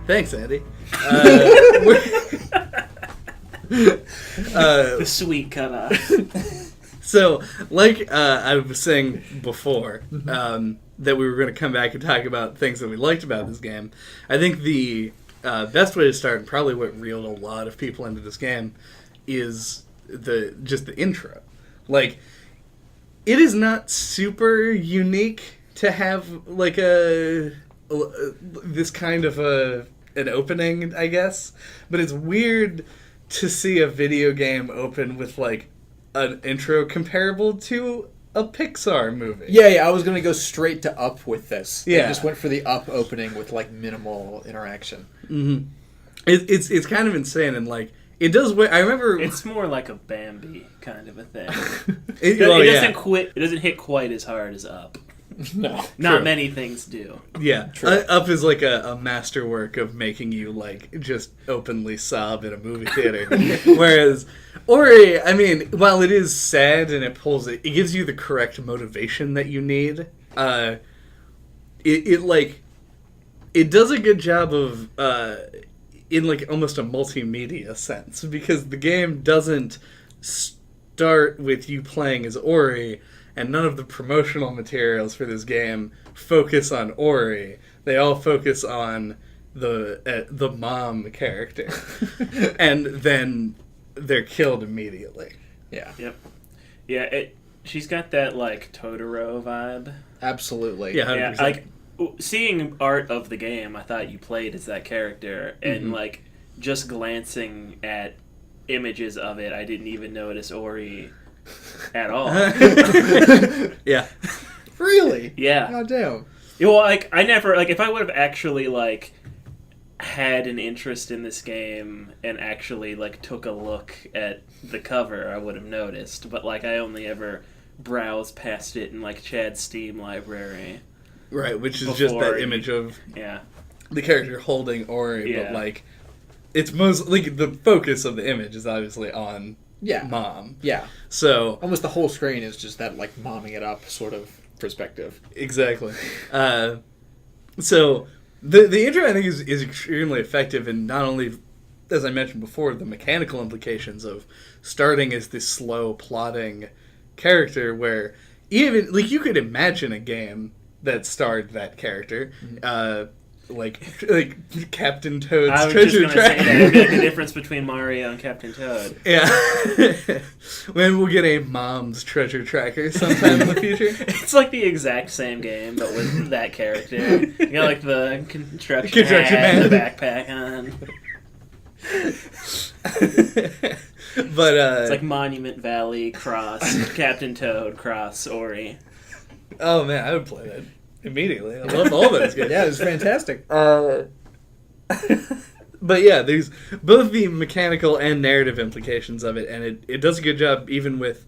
Thanks, Andy. The sweet cutoff. So, like I was saying before, that we were going to come back and talk about things that we liked about this game. I think the best way to start, and probably what reeled a lot of people into this game, is the intro. Like, it is not super unique to have like this kind of an opening, I guess, but it's weird to see a video game open with like an intro comparable to a Pixar movie. Yeah, I was gonna go straight to Up with this. Yeah, I just went for the Up opening with like minimal interaction. Mm-hmm. It's kind of insane, and like it does. I remember it's more like a Bambi kind of a thing. It doesn't hit quite as hard as Up. No, not many things do. Yeah, Up is like a masterwork of making you like just openly sob in a movie theater. Whereas Ori, I mean, while it is sad and it gives you the correct motivation that you need. It does a good job of in like almost a multimedia sense, because the game doesn't start with you playing as Ori. And none of the promotional materials for this game focus on Ori. They all focus on the mom character, and then they're killed immediately. Yeah. Yep. Yeah. She's got that like Totoro vibe. Absolutely. Yeah. 100%. Yeah. Like seeing art of the game, I thought you played as that character, and like just glancing at images of it, I didn't even notice Ori at all. Yeah. Really? Yeah. God damn. Well, like I never if I would have actually like had an interest in this game and actually like took a look at the cover, I would have noticed. But like I only ever browsed past it in like Chad's Steam library. Right, which is just that image of the character holding Ori, but like it's most like the focus of the image is obviously on mom. Yeah. So almost the whole screen is just that like momming it up sort of perspective. Exactly. So the intro I think is extremely effective, and not only, as I mentioned before, the mechanical implications of starting as this slow plotting character where even like you could imagine a game that starred that character. Like Captain Toad's Treasure Tracker. Say that. The difference between Mario and Captain Toad. Yeah. When we'll get a mom's treasure tracker sometime in the future. It's like the exact same game, but with that character. You got like the construction hat, the backpack on. But it's like Monument Valley cross Captain Toad cross Ori. Oh man, I would play that immediately. I love all those games. Yeah, it was fantastic. But yeah, there's both the mechanical and narrative implications of it, and it does a good job even with...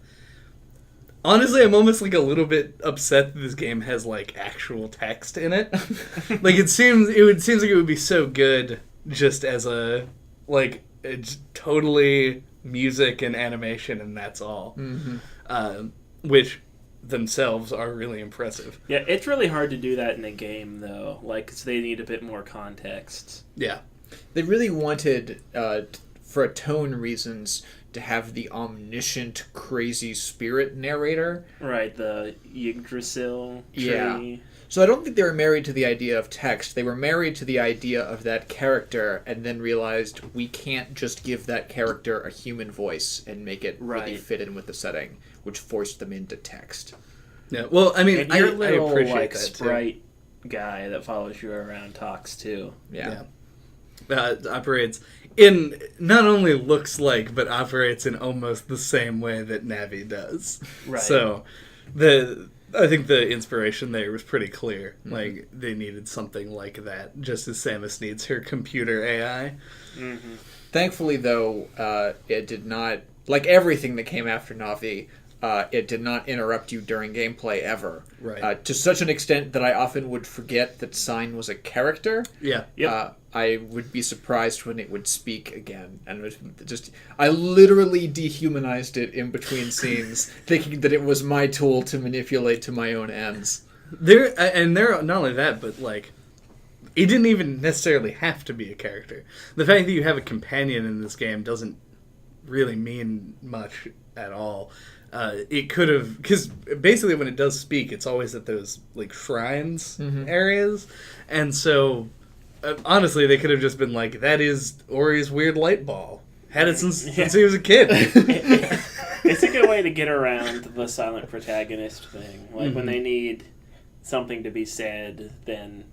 Honestly, I'm almost like a little bit upset that this game has like actual text in it. Like it seems like it would be so good just as a like it's totally music and animation and that's all. Which themselves are really impressive. Yeah, it's really hard to do that in a game though. Like, 'cause they need a bit more context. Yeah. They really wanted, for tone reasons, to have the omniscient, crazy spirit narrator. Right, the Yggdrasil tree. Yeah. So I don't think they were married to the idea of text. They were married to the idea of that character and then realized we can't just give that character a human voice and make it really fit in with the setting, which forced them into text. Yeah, well, I mean, and your I little, appreciate like, that sprite too. guy that follows you around talks too. Yeah. Operates in not only looks like, but operates in almost the same way that Navi does. Right. So I think the inspiration there was pretty clear. Mm-hmm. Like, they needed something like that, just as Samus needs her computer AI. Mm-hmm. Thankfully, though, it did not, like everything that came after Navi, it did not interrupt you during gameplay ever. Right. To such an extent that I often would forget that Sign was a character. Yeah. Yep. I would be surprised when it would speak again. And it was I literally dehumanized it in between scenes, thinking that it was my tool to manipulate to my own ends. There, not only that, but like, it didn't even necessarily have to be a character. The fact that you have a companion in this game doesn't really mean much at all. It could have, because basically when it does speak, it's always at those like shrines areas, and so honestly, they could have just been like, "That is Ori's weird light ball. Had it since he was a kid." It's a good way to get around the silent protagonist thing. Like when they need something to be said, then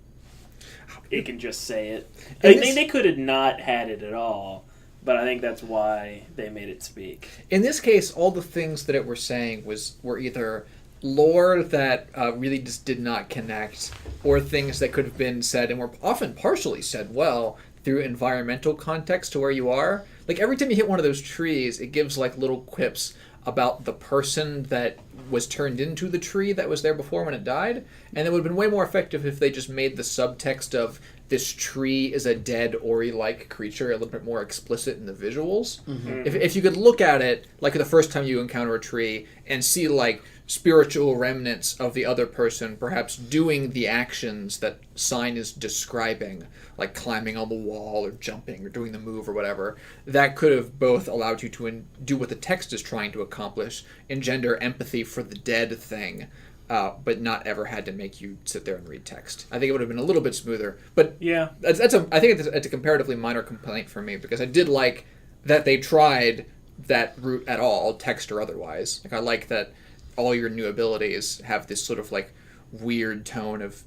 it can just say it. They could have not had it at all. But I think that's why they made it speak. In this case, all the things that it were saying were either lore that really just did not connect, or things that could have been said and were often partially said well through environmental context to where you are. Like every time you hit one of those trees, it gives like little quips about the person that was turned into the tree that was there before when it died. And it would have been way more effective if they just made the subtext of this tree is a dead Ori-like creature a little bit more explicit in the visuals. Mm-hmm. If you could look at it like the first time you encounter a tree and see like spiritual remnants of the other person perhaps doing the actions that Sign is describing, like climbing on the wall or jumping or doing the move or whatever, that could have both allowed you to do what the text is trying to accomplish, engender empathy for the dead thing, but not ever had to make you sit there and read text. I think it would have been a little bit smoother. But yeah, I think it's a comparatively minor complaint for me, because I did like that they tried that route at all, text or otherwise. Like I like that all your new abilities have this sort of like weird tone of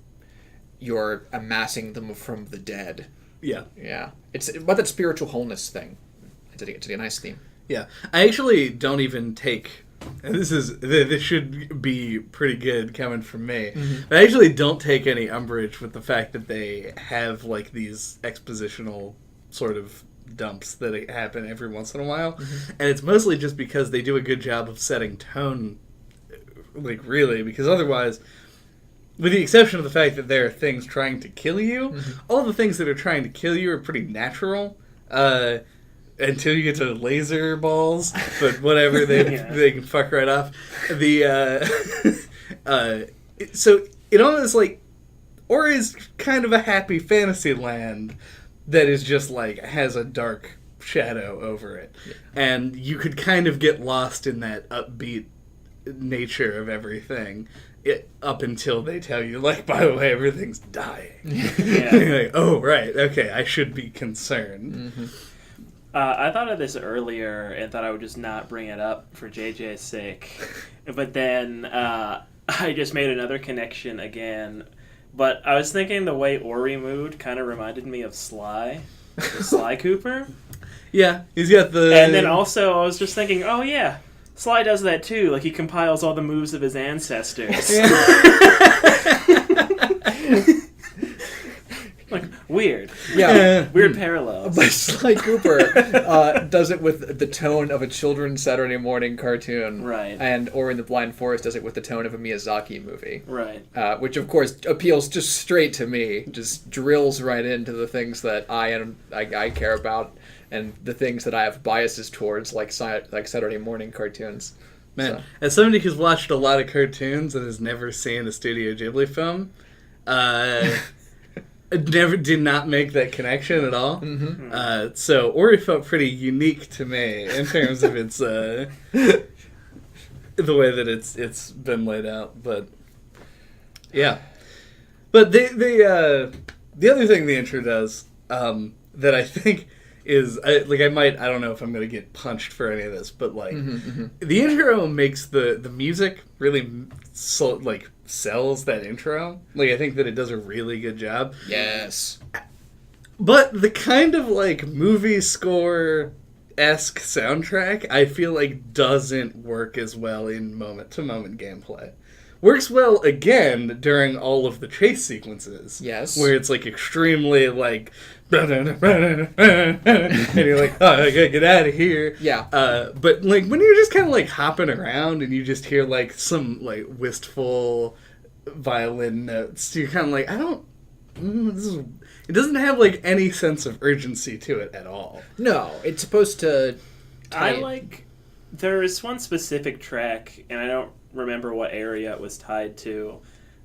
you're amassing them from the dead. Yeah. Yeah. It's about that spiritual wholeness thing. It's a nice theme. Yeah. I actually don't even take... And this should be pretty good coming from me. Mm-hmm. But I actually don't take any umbrage with the fact that they have like these expositional sort of dumps that happen every once in a while. Mm-hmm. And it's mostly just because they do a good job of setting tone, like really, because otherwise, with the exception of the fact that there are things trying to kill you, all the things that are trying to kill you are pretty natural. Until you get to laser balls, but whatever, they can fuck right off. So it almost like Ori's kind of a happy fantasy land that is just like has a dark shadow over it, and you could kind of get lost in that upbeat nature of everything. Up until they tell you, like, by the way, everything's dying. Yeah. You're like, oh right, okay, I should be concerned. Mm-hmm. I thought of this earlier and thought I would just not bring it up for JJ's sake. But then I just made another connection again. But I was thinking the way Ori moved kind of reminded me of Sly. Sly Cooper. Yeah, he's got the... And then also I was just thinking, oh yeah, Sly does that too. Like he compiles all the moves of his ancestors. Like, weird. Yeah. Weird parallels. But Sly Cooper does it with the tone of a children's Saturday morning cartoon. Right. And Ori and the Blind Forest does it with the tone of a Miyazaki movie. Right. Which, of course, appeals just straight to me. Just drills right into the things that I care about and the things that I have biases towards, like Saturday morning cartoons. Man, as somebody who's watched a lot of cartoons and has never seen a Studio Ghibli film, did not make that connection at all. Mm-hmm. So Ori felt pretty unique to me in terms of its the way that it's been laid out. But yeah, but the other thing the intro does that I think is I don't know if I'm gonna get punched for any of this, but like the intro makes the music really sells that intro. Like I think that it does a really good job. Yes. But the kind of like movie score-esque soundtrack, I feel like doesn't work as well in moment-to-moment gameplay. Works well, again, during all of the chase sequences. Yes. Where it's like extremely like... and you're like, oh, I gotta get out of here. Yeah. But like when you're just kind of like hopping around and you just hear like some like wistful violin notes, you're kind of like, it doesn't have like any sense of urgency to it at all. No, it's supposed to... There is one specific track, and I don't remember what area it was tied to,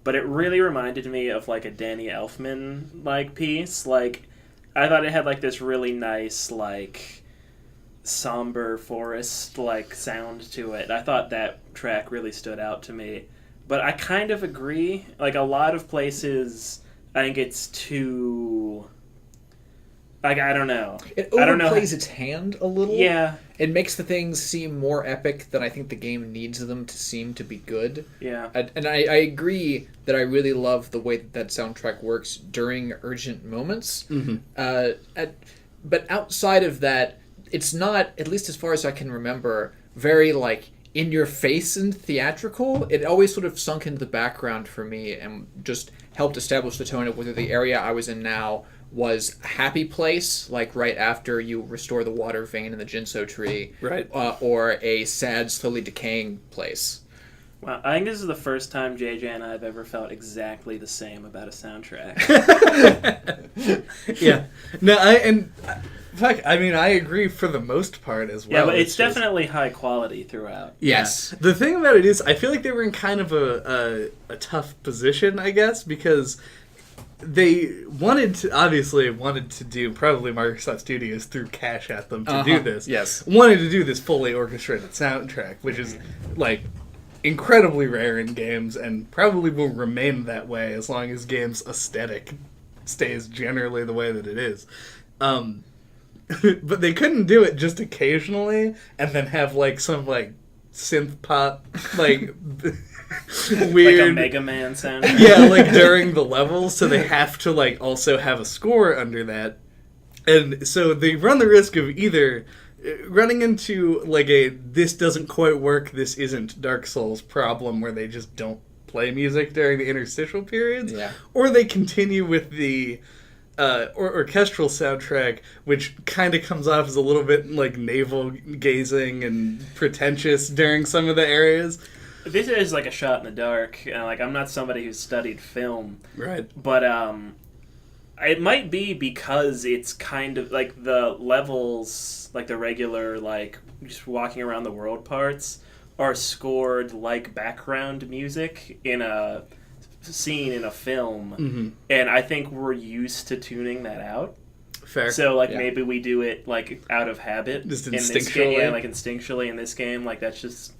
but it really reminded me of like a Danny Elfman like piece. Like I thought it had like this really nice like somber forest like sound to it. I thought that track really stood out to me. But I kind of agree. Like a lot of places, I think it's too... Like, I don't know. It I don't know overplays its hand a little. Yeah. It makes the things seem more epic than I think the game needs them to seem to be good. Yeah. And I agree that I really love the way that soundtrack works during urgent moments. Mm-hmm. But outside of that, it's not, at least as far as I can remember, very, like, in-your-face and theatrical. It always sort of sunk into the background for me and just helped establish the tone of whether the area I was in now was a happy place, like right after you restore the water vein in the Jinso tree, right, or a sad, slowly decaying place. Well, I think this is the first time JJ and I have ever felt exactly the same about a soundtrack. Yeah. No, I agree for the most part as well. Yeah, but it's definitely high quality throughout. Yes. The thing about it is, I feel like they were in kind of a tough position, I guess, because they wanted to do, probably Microsoft Studios threw cash at them to do this. Yes. Wanted to do this fully orchestrated soundtrack, which is, like, incredibly rare in games and probably will remain that way as long as games' aesthetic stays generally the way that it is. But they couldn't do it just occasionally and then have, like, some, like, synth pop, like... weird, like a Mega Man sound. Yeah, like during the levels, so they have to like also have a score under that, and so they run the risk of either running into like a this doesn't quite work, this isn't Dark Souls problem where they just don't play music during the interstitial periods, or they continue with the orchestral soundtrack, which kind of comes off as a little bit like navel gazing and pretentious during some of the areas. This is like a shot in the dark. Like I'm not somebody who's studied film, right? But it might be because it's kind of like the levels, like the regular, like just walking around the world parts, are scored like background music in a scene in a film, and I think we're used to tuning that out. Fair. So like maybe we do it like out of habit, just instinctually. In this game, yeah, like instinctually in this game, like that's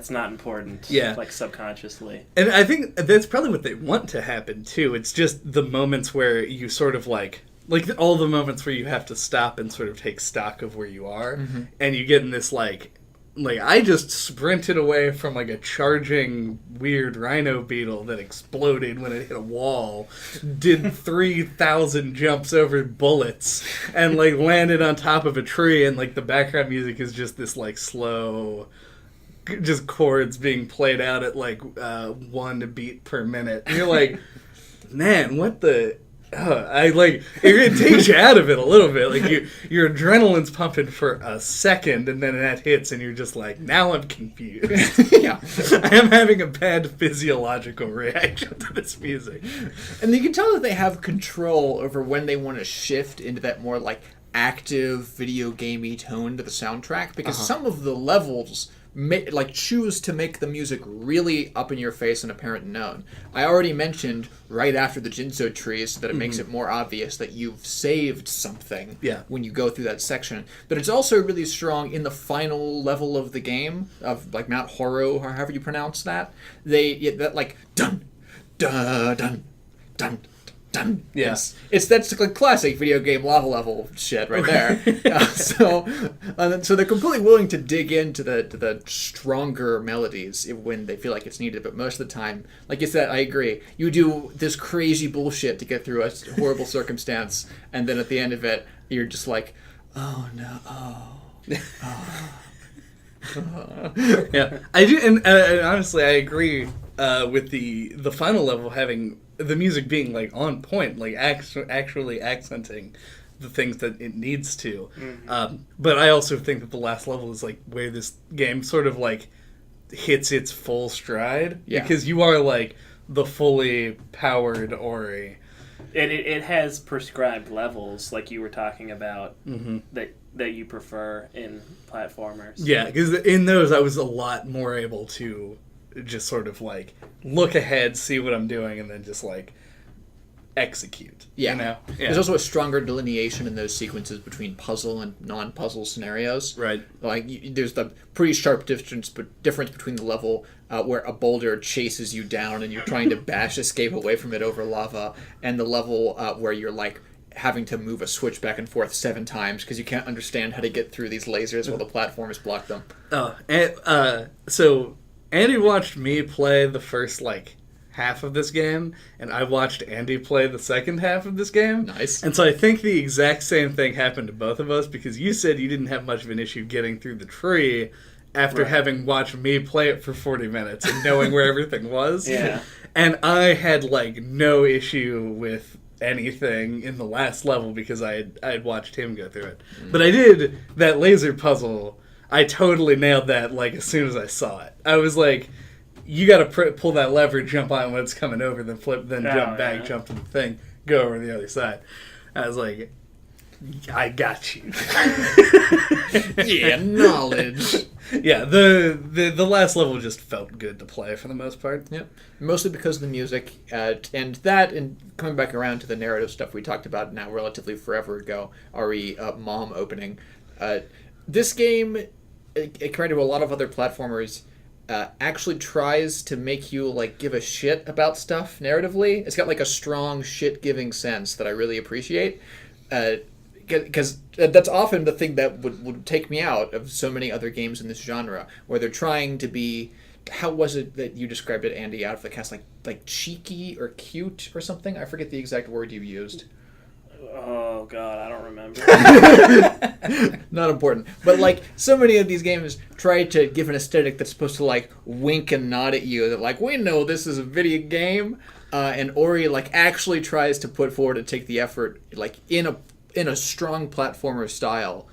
not important. Yeah. Like subconsciously. And I think that's probably what they want to happen too. It's just the moments where you sort of like all the moments where you have to stop and sort of take stock of where you are, and you get in this like I just sprinted away from like a charging weird rhino beetle that exploded when it hit a wall, did 3,000 jumps over bullets, and like landed on top of a tree, and like the background music is just this like slow, just chords being played out at like 1 beat per minute. And you're like, man, what the... it takes you out of it a little bit. Like your adrenaline's pumping for a second, and then that hits, and you're just like, now I'm confused. Yeah, I am having a bad physiological reaction to this music. And you can tell that they have control over when they want to shift into that more like active video gamey tone to the soundtrack, because some of the levels choose to make the music really up in your face and apparent and known. I already mentioned right after the Jinso tree so that it makes it more obvious that you've saved something when you go through that section. But it's also really strong in the final level of the game, of like Mount Horo, or however you pronounce that. That like dun dun dun dun dun. Yeah. That's like classic video game lava level shit right there. So they're completely willing to dig into the stronger melodies when they feel like it's needed. But most of the time, like you said, I agree. You do this crazy bullshit to get through a horrible circumstance, and then at the end of it, you're just like, oh no, Yeah, I do, and honestly, I agree with the final level having the music being like on point, like actually accenting the things that it needs to. But I also think that the last level is like where this game sort of like hits its full stride, because you are like the fully powered Ori. And it has prescribed levels, like you were talking about, that you prefer in platformers. Yeah, because in those I was a lot more able to just sort of like look ahead, see what I'm doing, and then just like execute. Yeah. You know? Yeah. There's also a stronger delineation in those sequences between puzzle and non-puzzle scenarios. Right. Like there's the pretty sharp difference between the level where a boulder chases you down and you're trying to bash escape away from it over lava, and the level where you're like having to move a switch back and forth 7 times because you can't understand how to get through these lasers while the platformers block them. Oh, and so Andy watched me play the first like half of this game, and I watched Andy play the second half of this game. Nice. And so I think the exact same thing happened to both of us, because you said you didn't have much of an issue getting through the tree after having watched me play it for 40 minutes and knowing where everything was. Yeah. And I had like no issue with anything in the last level because I had watched him go through it. But I did that laser puzzle. I totally nailed that like as soon as I saw it. I was like, you got to pull that lever, jump on when it's coming over, then flip, then jump back, jump to the thing, go over to the other side. I was like, I got you. Yeah, knowledge. Yeah, the last level just felt good to play for the most part. Yep. Mostly because of the music, and that, and coming back around to the narrative stuff we talked about now relatively forever ago, RE Mom opening. This game, compared to a lot of other platformers, actually tries to make you like give a shit about stuff narratively. It's got like a strong shit-giving sense that I really appreciate. Because that's often the thing that would take me out of so many other games in this genre, where they're trying to be, how was it that you described it, Andy, out of the cast, like cheeky or cute or something? I forget the exact word you used. Oh, God, I don't remember. Not important. But, like, so many of these games try to give an aesthetic that's supposed to, like, wink and nod at you. That, like, we know this is a video game. And Ori, like, actually tries to put forward and take the effort, like, in a strong platformer style,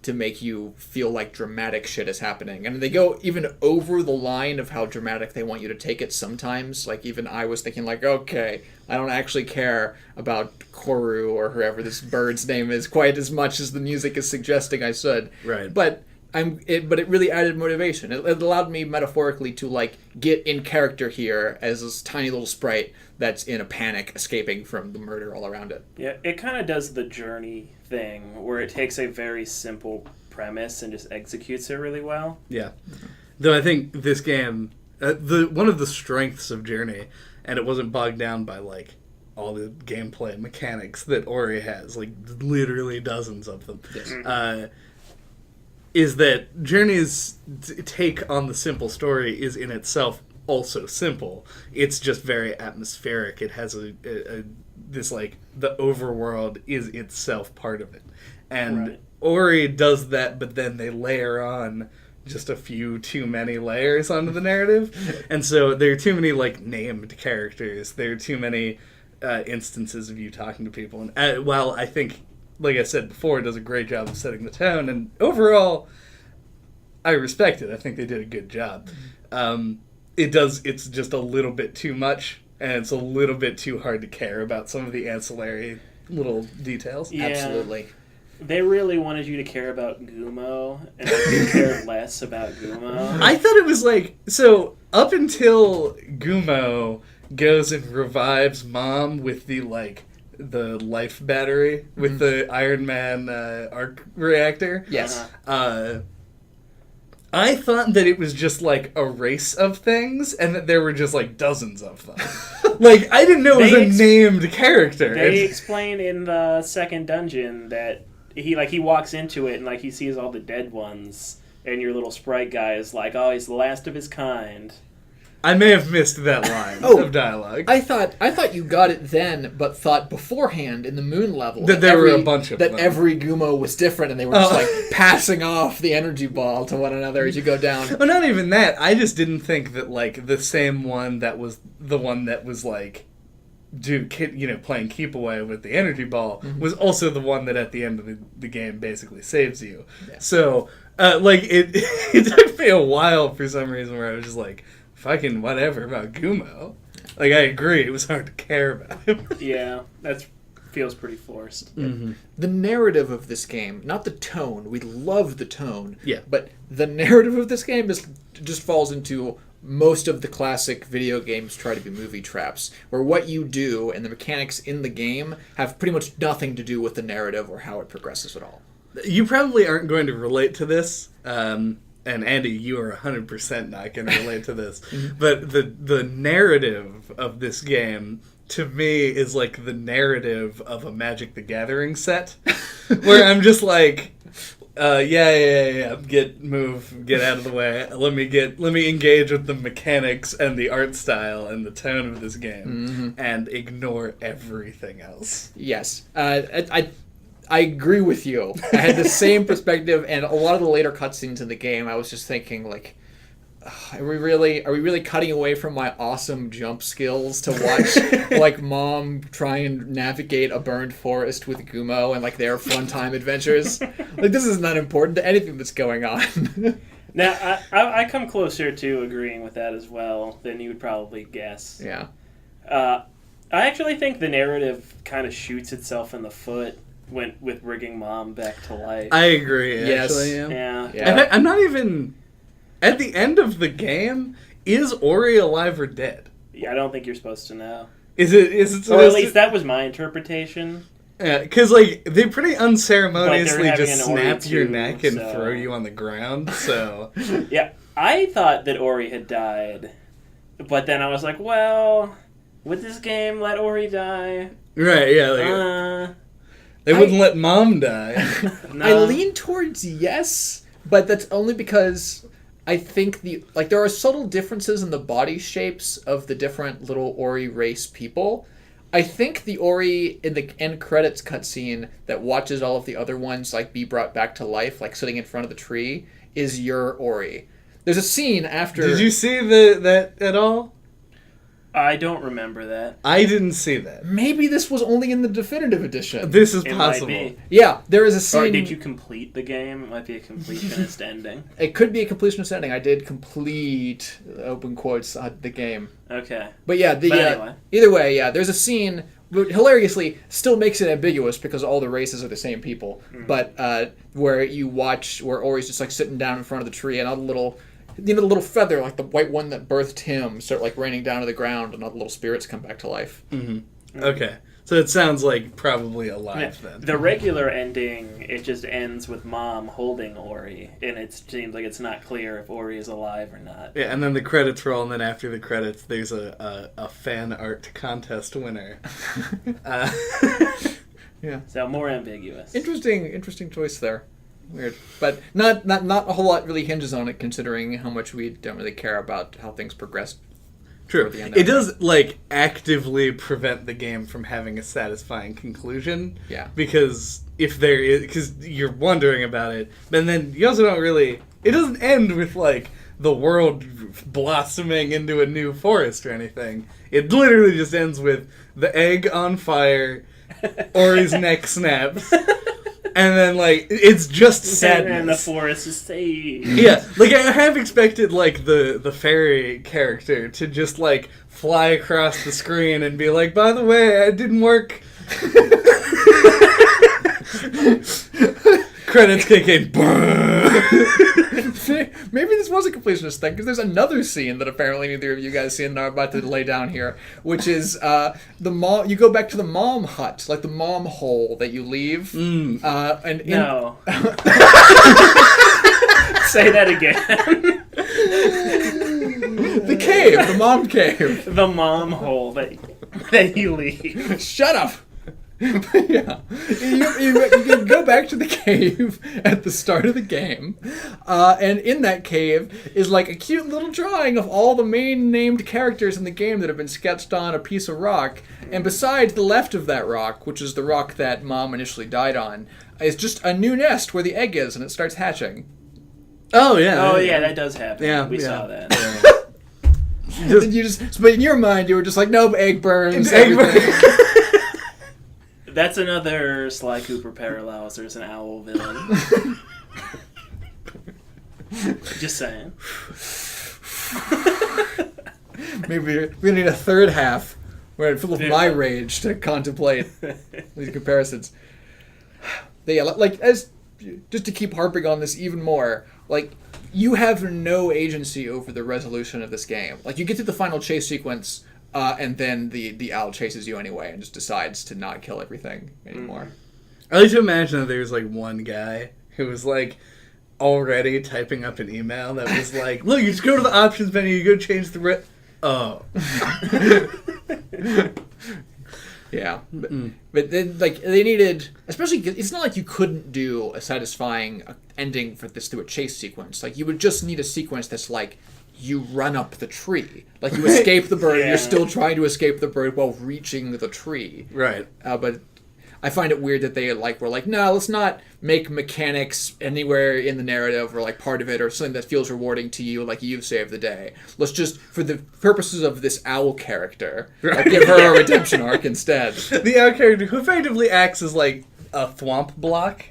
to make you feel like dramatic shit is happening. And they go even over the line of how dramatic they want you to take it sometimes. Like, even I was thinking, like, okay, I don't actually care about Koru or whoever this bird's name is quite as much as the music is suggesting I should. Right. But it really added motivation. It allowed me metaphorically to like get in character here as this tiny little sprite that's in a panic, escaping from the murder all around it. Yeah, it kind of does the journey thing, where it takes a very simple premise and just executes it really well. Yeah. Though I think this game, one of the strengths of Journey, and it wasn't bogged down by like all the gameplay mechanics that Ori has, like literally dozens of them. Yes. Is that Journey's take on the simple story is in itself also simple. It's just very atmospheric. It has this like the overworld is itself part of it, and Ori does that, but then they layer on just a few too many layers onto the narrative, and so there are too many like named characters. There are too many instances of you talking to people, and while I think, like I said before, it does a great job of setting the tone, and overall, I respect it. I think they did a good job. It's just a little bit too much, and it's a little bit too hard to care about some of the ancillary little details. Yeah. Absolutely. They really wanted you to care about Gumo, and I cared less about Gumo. I thought it was like, so up until Gumo goes and revives Mom with the life battery with the Iron Man arc reactor. Yes. I thought that it was just like a race of things, and that there were just like dozens of them. Like, I didn't know it was a named character. They explain in the second dungeon that he walks into it and like he sees all the dead ones, and your little sprite guy is like, oh, he's the last of his kind. I may have missed that line of dialogue. I thought you got it then, but thought beforehand in the moon level that there were a bunch of them. That every Gumo was different, and they were just like passing off the energy ball to one another as you go down. Well, not even that. I just didn't think that like the same one that was the one that was like, playing keep away with the energy ball was also the one that at the end of the game basically saves you. Yeah. So it took me a while for some reason where I was just like, fucking whatever about Gumo. Like, I agree, it was hard to care about him. Yeah, that feels pretty forced. Mm-hmm. The narrative of this game, not the tone, we love the tone, yeah, but the narrative of this game just falls into most of the classic video games try to be movie traps, where what you do and the mechanics in the game have pretty much nothing to do with the narrative or how it progresses at all. You probably aren't going to relate to this, and Andy, you are 100% not going to relate to this, but the narrative of this game, to me, is like the narrative of a Magic the Gathering set, where I'm just like, get out of the way. Let me engage with the mechanics and the art style and the tone of this game, and ignore everything else. Yes, I agree with you. I had the same perspective, and a lot of the later cutscenes in the game, I was just thinking, like, are we really cutting away from my awesome jump skills to watch, like, Mom try and navigate a burned forest with Gumo and, like, their fun time adventures? Like, this is not important to anything that's going on. Now, I come closer to agreeing with that as well than you would probably guess. Yeah. I actually think the narrative kind of shoots itself in the foot with bringing Mom back to life. I agree, actually. Yes. Yeah. I'm not even... At the end of the game, is Ori alive or dead? Yeah, I don't think you're supposed to know. Is it or at least that was my interpretation. Yeah, because like they pretty unceremoniously like just snap your too, neck and throw you on the ground. So yeah, I thought that Ori had died, but then I was like, well, would this game let Ori die? Right? Yeah. They wouldn't let Mom die. No. I lean towards yes, but that's only because I think there are subtle differences in the body shapes of the different little Ori race people. I think the Ori in the end credits cutscene that watches all of the other ones like be brought back to life, like sitting in front of the tree, is your Ori. There's a scene after. Did you see that at all? I don't remember that. I didn't see that. Maybe this was only in the definitive edition. This is possible. Might be. Yeah, there is a scene. Or did you complete the game? It might be a completionist ending. It could be a completionist ending. I did complete, open quotes, the game. Okay. But yeah, anyway. Either way, yeah, there's a scene, but hilariously, still makes it ambiguous because all the races are the same people. Mm-hmm. But where you watch, where Ori's just like sitting down in front of the tree and all the little... the little feather, like the white one that birthed him, start like raining down to the ground, and all the little spirits come back to life. Mm-hmm. Okay, so it sounds like probably alive then. The regular ending, it just ends with Mom holding Ori, and it seems like it's not clear if Ori is alive or not. Yeah, and then the credits roll, and then after the credits, there's a fan art contest winner. Yeah. So more ambiguous. Interesting choice there. Weird, but not a whole lot really hinges on it, considering how much we don't really care about how things progress. True, it does like actively prevent the game from having a satisfying conclusion. Yeah, because if there is, because you're wondering about it, but then you also don't really. It doesn't end with like the world blossoming into a new forest or anything. It literally just ends with the egg on fire, Ori's neck snaps. And then, like, it's just sadness. And the forest is saved. Yeah, like, I have expected, like, the fairy character to just, like, fly across the screen and be like, by the way, it didn't work. Credits kick in. Maybe this was a completionist thing, because there's another scene that apparently neither of you guys see and are about to lay down here, which is the mom. You go back to the mom hut, like the mom hole that you leave. No. Say that again. The cave, the mom cave. The mom hole that you leave. Shut up. Yeah, you can go back to the cave at the start of the game, and in that cave is like a cute little drawing of all the main named characters in the game that have been sketched on a piece of rock. And beside the left of that rock, which is the rock that Mom initially died on, is just a new nest where the egg is, and it starts hatching. Oh yeah. Oh yeah, that does happen. Yeah, we yeah. saw that. But in your mind, you were just like, nope, egg burns. Egg burns. That's another Sly Cooper parallel. There's an owl villain. Just saying. Maybe we need a third half where full of my rage to contemplate these comparisons. But yeah, like as just to keep harping on this even more, like you have no agency over the resolution of this game. Like you get to the final chase sequence. And then the owl chases you anyway and just decides to not kill everything anymore. I like to imagine that there's like one guy who was like already typing up an email that was like, look, you just go to the options menu, you go change the oh. Yeah. But then, like, they needed... Especially, it's not like you couldn't do a satisfying ending for this through a chase sequence. Like, you would just need a sequence that's like, you run up the tree. Like, you escape the bird, and you're still trying to escape the bird while reaching the tree. Right. But I find it weird that they were like, no, let's not make mechanics anywhere in the narrative or like part of it or something that feels rewarding to you, like you've saved the day. Let's just, for the purposes of this owl character, like, give her a redemption arc instead. The owl character who effectively acts as like a thwomp block.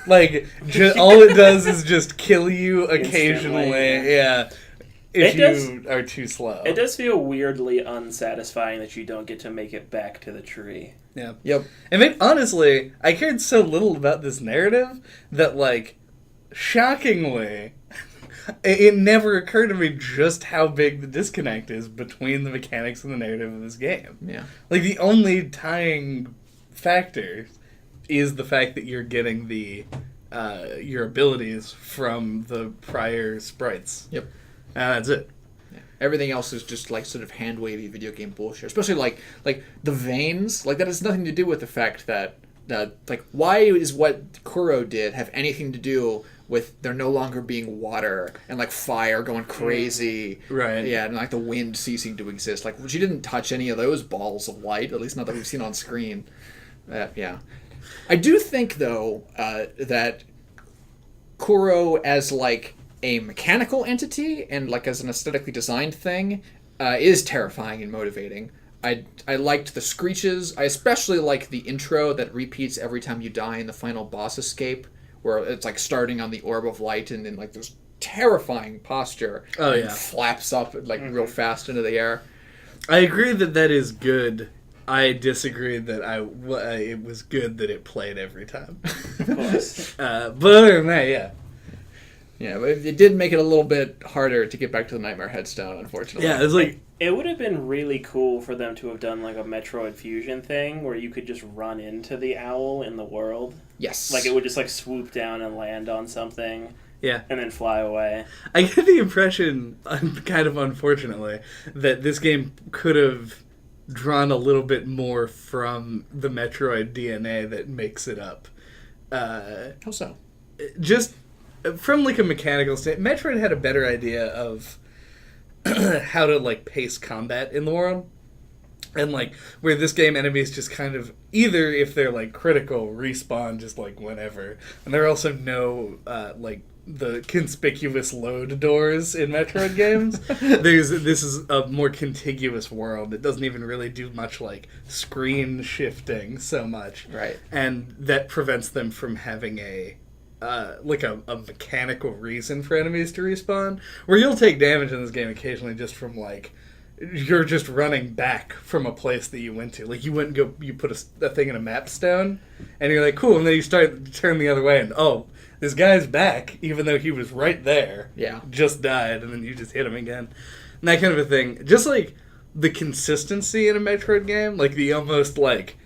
Like, all it does is just kill you occasionally. Instantly, yeah. If you are too slow. It does feel weirdly unsatisfying that you don't get to make it back to the tree. Yeah. Yep. I mean, honestly, I cared so little about this narrative that, like, shockingly, it never occurred to me just how big the disconnect is between the mechanics and the narrative of this game. Yeah. Like, the only tying factor is the fact that you're getting the your abilities from the prior sprites. Yep. That's it. Yeah. Everything else is just like sort of hand wavy video game bullshit. Especially like the veins. Like that has nothing to do with the fact that like why is what Kuro did have anything to do with there no longer being water and like fire going crazy. Right. Yeah, and like the wind ceasing to exist. Like she didn't touch any of those balls of light, at least not that we've seen on screen. Yeah. I do think though that Kuro as like a mechanical entity and like as an aesthetically designed thing is terrifying and motivating. I liked the screeches. I especially like the intro that repeats every time you die in the final boss escape, where it's like starting on the orb of light and then like this terrifying posture and flaps up like real fast into the air. I agree that is good. I disagree that it was good that it played every time. Of course. But other than that, yeah. Yeah, but it did make it a little bit harder to get back to the Nightmare Headstone, unfortunately. Yeah, it was like... It would have been really cool for them to have done like a Metroid Fusion thing where you could just run into the owl in the world. Yes. Like it would just like swoop down and land on something. Yeah. And then fly away. I get the impression, kind of unfortunately, that this game could have drawn a little bit more from the Metroid DNA that makes it up. How so? Just... From, like, a mechanical standpoint, Metroid had a better idea of how to, like, pace combat in the world. And, like, where this game enemies just kind of, either if they're, like, critical, respawn just, like, whenever. And there are also no, like, the conspicuous load doors in Metroid games. This is a more contiguous world. It doesn't even really do much, like, screen shifting so much. Right. And that prevents them from having a mechanical reason for enemies to respawn, where you'll take damage in this game occasionally just from, like, you're just running back from a place that you went to. Like, you put a thing in a map stone, and you're like, cool, and then you start to turn the other way, and, oh, this guy's back, even though he was right there. Yeah. Just died, and then you just hit him again. And that kind of a thing. Just, like, the consistency in a Metroid game, like, the almost, like,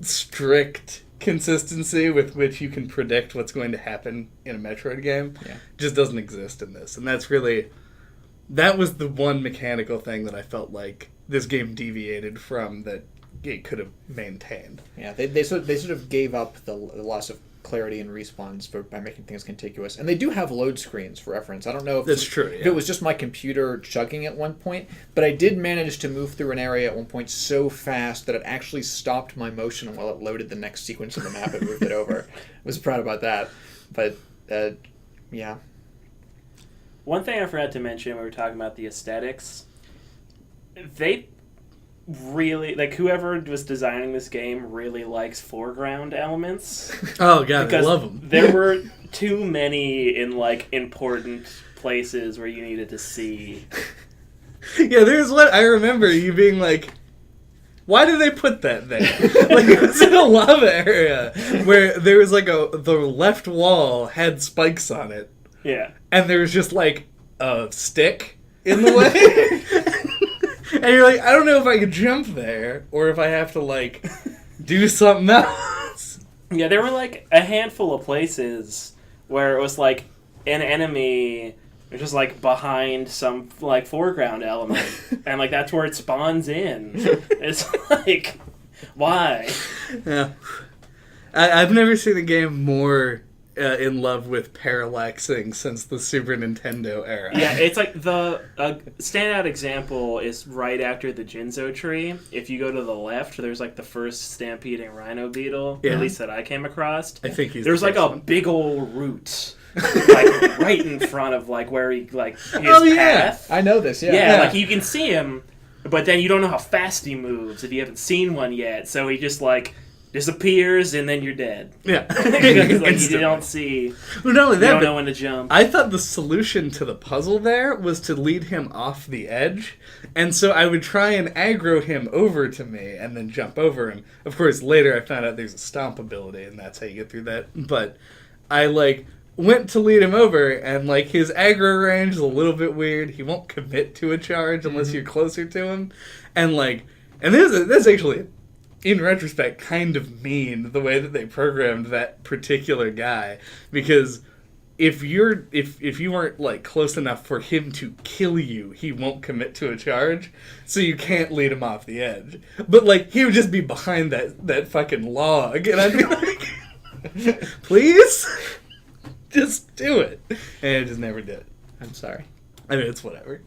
strict consistency with which you can predict what's going to happen in a Metroid game just doesn't exist in this. And that was the one mechanical thing that I felt like this game deviated from that it could have maintained. Yeah, they sort of gave up the loss of clarity and respawns by making things contiguous. And they do have load screens for reference. I don't know if that's true. If it was just my computer chugging at one point, but I did manage to move through an area at one point so fast that it actually stopped my motion while it loaded the next sequence of the map and moved it over. I was proud about that. But yeah. One thing I forgot to mention when we were talking about the aesthetics, they really, like, whoever was designing this game really likes foreground elements. Oh god, I love them. There were too many in, like, important places where you needed to see. Yeah, there's what I remember you being like, why did they put that there? Like, it was in a lava area where there was like the left wall had spikes on it. Yeah. And there was just like a stick in the way. And you're like, I don't know if I could jump there or if I have to, like, do something else. Yeah, there were, like, a handful of places where it was, like, an enemy just, like, behind some, like, foreground element. And, like, that's where it spawns in. It's like, why? Yeah. I've never seen a game more in love with parallaxing since the Super Nintendo era. Yeah, it's like the standout example is right after the Jinzo tree. If you go to the left, there's like the first stampeding rhino beetle, at least that I came across. I think there's like a big old root, like right in front of like where he like his path. I know this. Yeah, like you can see him, but then you don't know how fast he moves if you haven't seen one yet. So he just like disappears and then you're dead. Yeah. Because like, you don't see. Well, not only that, you don't know when to jump. I thought the solution to the puzzle there was to lead him off the edge, and so I would try and aggro him over to me and then jump over him. Of course, later I found out there's a stomp ability, and that's how you get through that. But I like went to lead him over, and like his aggro range is a little bit weird. He won't commit to a charge unless you're closer to him, and that's actually, in retrospect, kind of mean the way that they programmed that particular guy, because if you weren't like close enough for him to kill you, he won't commit to a charge, so you can't lead him off the edge. But like he would just be behind that fucking log, and I'd be like, please, just do it, and I just never did. I'm sorry. I mean, it's whatever.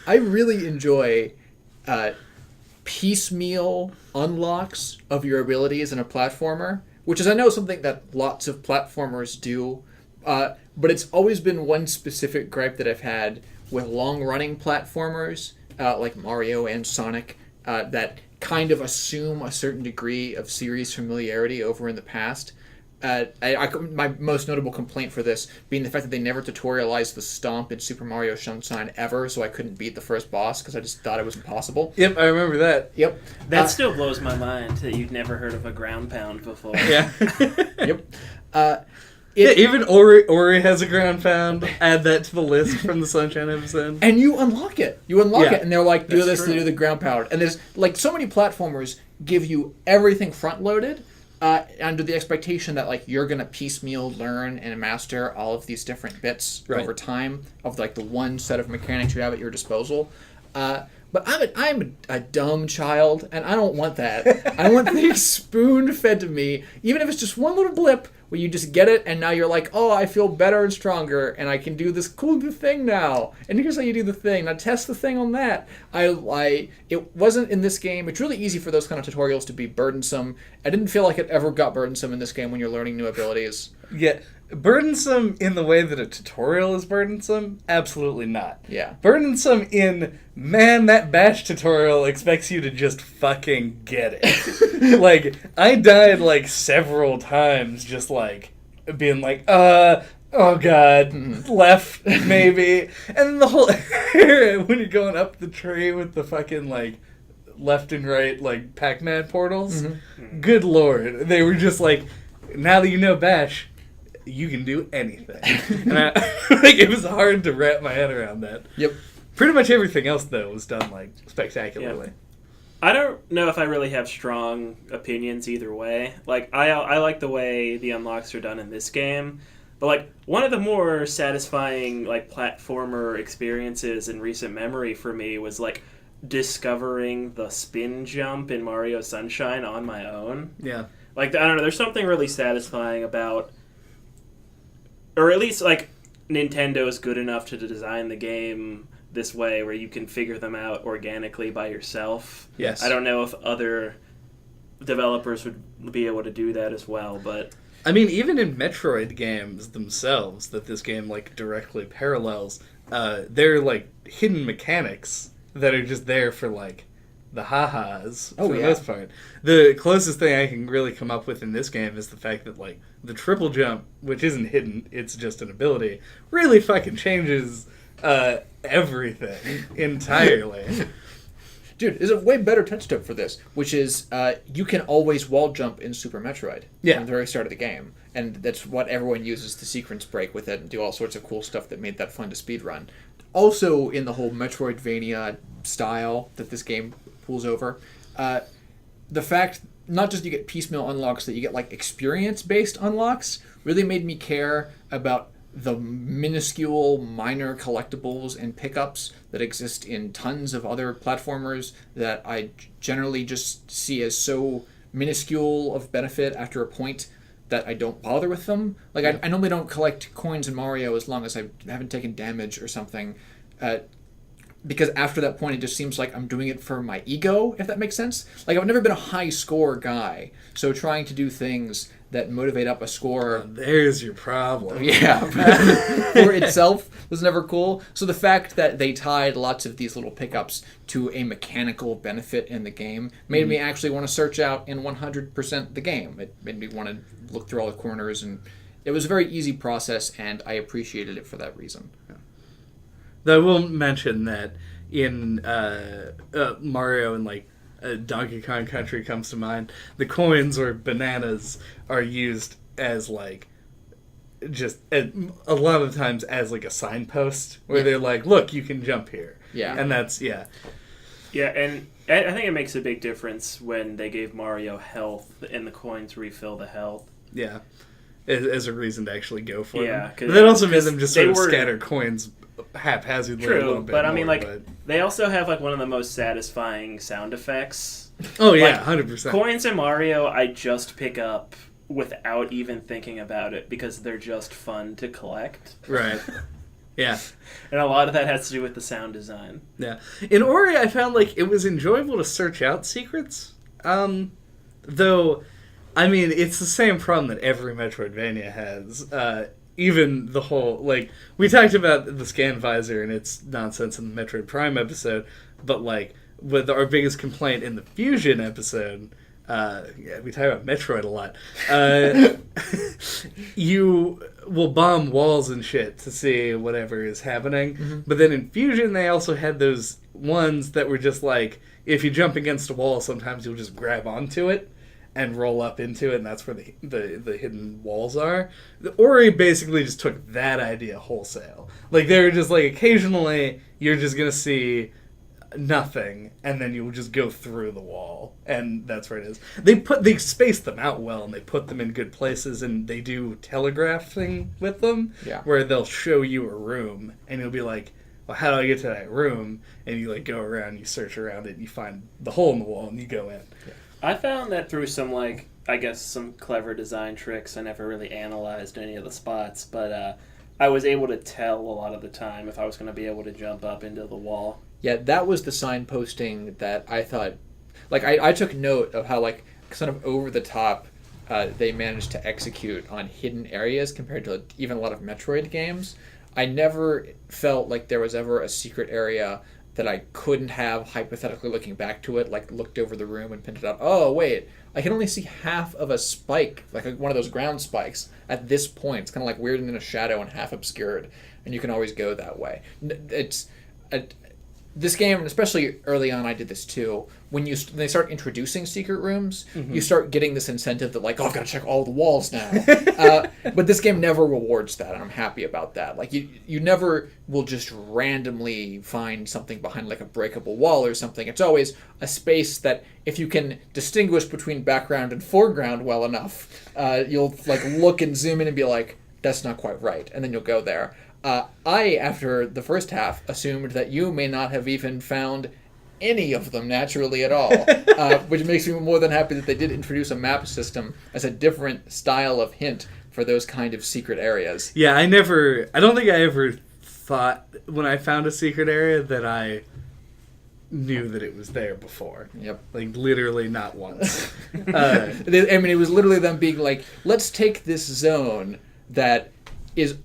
I really enjoy piecemeal unlocks of your abilities in a platformer, which is, I know, something that lots of platformers do, but it's always been one specific gripe that I've had with long-running platformers, like Mario and Sonic, that kind of assume a certain degree of series familiarity over in the past. My most notable complaint for this being the fact that they never tutorialized the stomp in Super Mario Sunshine ever, so I couldn't beat the first boss because I just thought it was impossible. Yep, I remember that. Yep. That still blows my mind that you'd never heard of a ground pound before. Yeah. Yep. Even Ori has a ground pound. Add that to the list from the Sunshine episode. And you unlock it. It, and they're like, do That's this true. to do the ground pound. And there's, like, so many platformers give you everything front-loaded, under the expectation that like you're gonna piecemeal learn and master all of these different bits over time of like the one set of mechanics you have at your disposal. But I'm a dumb child, and I don't want that. I want things spoon-fed to me, even if it's just one little blip where you just get it, and now you're like, oh, I feel better and stronger, and I can do this cool new thing now. And here's how you do the thing. Now test the thing on that. It wasn't in this game. It's really easy for those kind of tutorials to be burdensome. I didn't feel like it ever got burdensome in this game when you're learning new abilities. Yeah, burdensome in the way that a tutorial is burdensome? Absolutely not. Yeah. Burdensome in, man, that bash tutorial expects you to just fucking get it. Like, I died like several times just like being like, oh god, left, maybe. And then the whole area when you're going up the tree with the fucking like left and right like Pac-Man portals. Good lord. They were just like, now that you know bash, you can do anything. And like, it was hard to wrap my head around that. Yep. Pretty much everything else, though, was done, like, spectacularly. I don't know if I really have strong opinions either way. Like, I like the way the unlocks are done in this game, but like one of the more satisfying like platformer experiences in recent memory for me was like discovering the spin jump in Mario Sunshine on my own. Yeah. Like, I don't know, there's something really satisfying about, or at least like Nintendo's good enough to design the game this way where you can figure them out organically by yourself. Yes. I don't know if other developers would be able to do that as well, but I mean, even in Metroid games themselves, that this game like directly parallels, they're like hidden mechanics that are just there for like the ha-has for the most part. The closest thing I can really come up with in this game is the fact that like the triple jump, which isn't hidden, it's just an ability, really fucking changes everything entirely. Dude, there's a way better touchstone for this, which is you can always wall jump in Super Metroid from the very start of the game. And that's what everyone uses to sequence break with it and do all sorts of cool stuff that made that fun to speedrun. Also, in the whole Metroidvania style that this game pulls over, the fact not just you get piecemeal unlocks, that you get like experience-based unlocks really made me care about the minuscule minor collectibles and pickups that exist in tons of other platformers that I generally just see as so minuscule of benefit after a point that I don't bother with them. Like, I normally don't collect coins in Mario as long as I haven't taken damage or something, because after that point it just seems like I'm doing it for my ego, if that makes sense. Like, I've never been a high score guy, so trying to do things that motivate up a score... There's your problem. Yeah. For itself was never cool. So the fact that they tied lots of these little pickups to a mechanical benefit in the game made me actually want to search out and 100% the game. It made me want to look through all the corners, and it was a very easy process, and I appreciated it for that reason. Yeah. Though I will mention that in Mario and like Donkey Kong Country comes to mind, the coins or bananas are used as like just a lot of times as like a signpost where they're like, look, you can jump here. Yeah. And that's yeah, and I think it makes a big difference when they gave Mario health and the coins refill the health. Yeah, as a reason to actually go for them. But Yeah, that also made them just sort of scatter coins haphazardly a little bit. But I mean, more, like, they also have like one of the most satisfying sound effects. Oh yeah, like, 100%. Coins in Mario, I just pick up without even thinking about it because they're just fun to collect. Right. Yeah. And a lot of that has to do with the sound design. Yeah. In Ori, I found like it was enjoyable to search out secrets. Though, I mean, it's the same problem that every Metroidvania has. Even the whole, like, we talked about the scan visor and its nonsense in the Metroid Prime episode, but like with our biggest complaint in the Fusion episode, we talk about Metroid a lot. You will bomb walls and shit to see whatever is happening. Mm-hmm. But then in Fusion, they also had those ones that were just like, if you jump against a wall, sometimes you'll just grab onto it and roll up into it, and that's where the hidden walls are. The Ori basically just took that idea wholesale. Like, they were just like, occasionally, you're just going to see nothing, and then you'll just go through the wall, and that's where it is. They space them out well, and they put them in good places, and they do telegraphing with them, where they'll show you a room, and you'll be like, well, how do I get to that room? And you like go around, you search around it, and you find the hole in the wall, and you go in. Yeah. I found that through some, like, I guess some clever design tricks. I never really analyzed any of the spots, but I was able to tell a lot of the time if I was going to be able to jump up into the wall. Yeah, that was the signposting that I thought... Like, I took note of how, like, sort of over the top they managed to execute on hidden areas compared to even a lot of Metroid games. I never felt like there was ever a secret area that I couldn't have, hypothetically looking back to it, like looked over the room and pinned it up. Oh, wait, I can only see half of a spike, like one of those ground spikes, at this point. It's kind of like weird and in a shadow and half obscured, and you can always go that way. this game, and especially early on, I did this too. When they start introducing secret rooms, you start getting this incentive that like, oh, I've got to check all the walls now. But this game never rewards that, and I'm happy about that. Like you never will just randomly find something behind like a breakable wall or something. It's always a space that if you can distinguish between background and foreground well enough, you'll like look and zoom in and be like, that's not quite right, and then you'll go there. I, after the first half, assumed that you may not have even found any of them naturally at all, which makes me more than happy that they did introduce a map system as a different style of hint for those kind of secret areas. Yeah, I don't think I ever thought when I found a secret area that I knew that it was there before. Yep. Like, literally not once. It was literally them being like, let's take this zone that is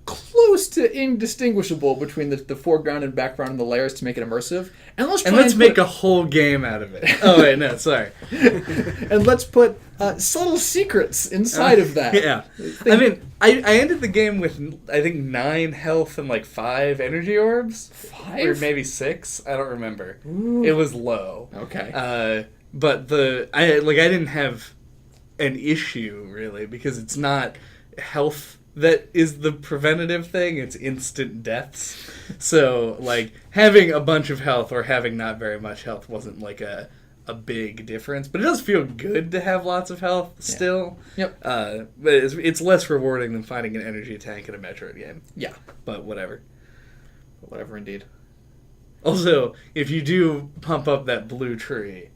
close to indistinguishable between the foreground and background and the layers to make it immersive, and let's make a whole game out of it. Oh wait, no, sorry. And let's put subtle secrets inside of that. Yeah, I mean, I ended the game with I think 9 health and like 5 energy orbs, 5 or maybe 6. I don't remember. Ooh. It was low. Okay. But I didn't have an issue really because it's not health that is the preventative thing. It's instant deaths. So, like, having a bunch of health or having not very much health wasn't, like, a big difference. But it does feel good to have lots of health still. Yep. But it's less rewarding than finding an energy tank in a Metroid game. Yeah. But whatever. Whatever, indeed. Also, if you do pump up that blue tree,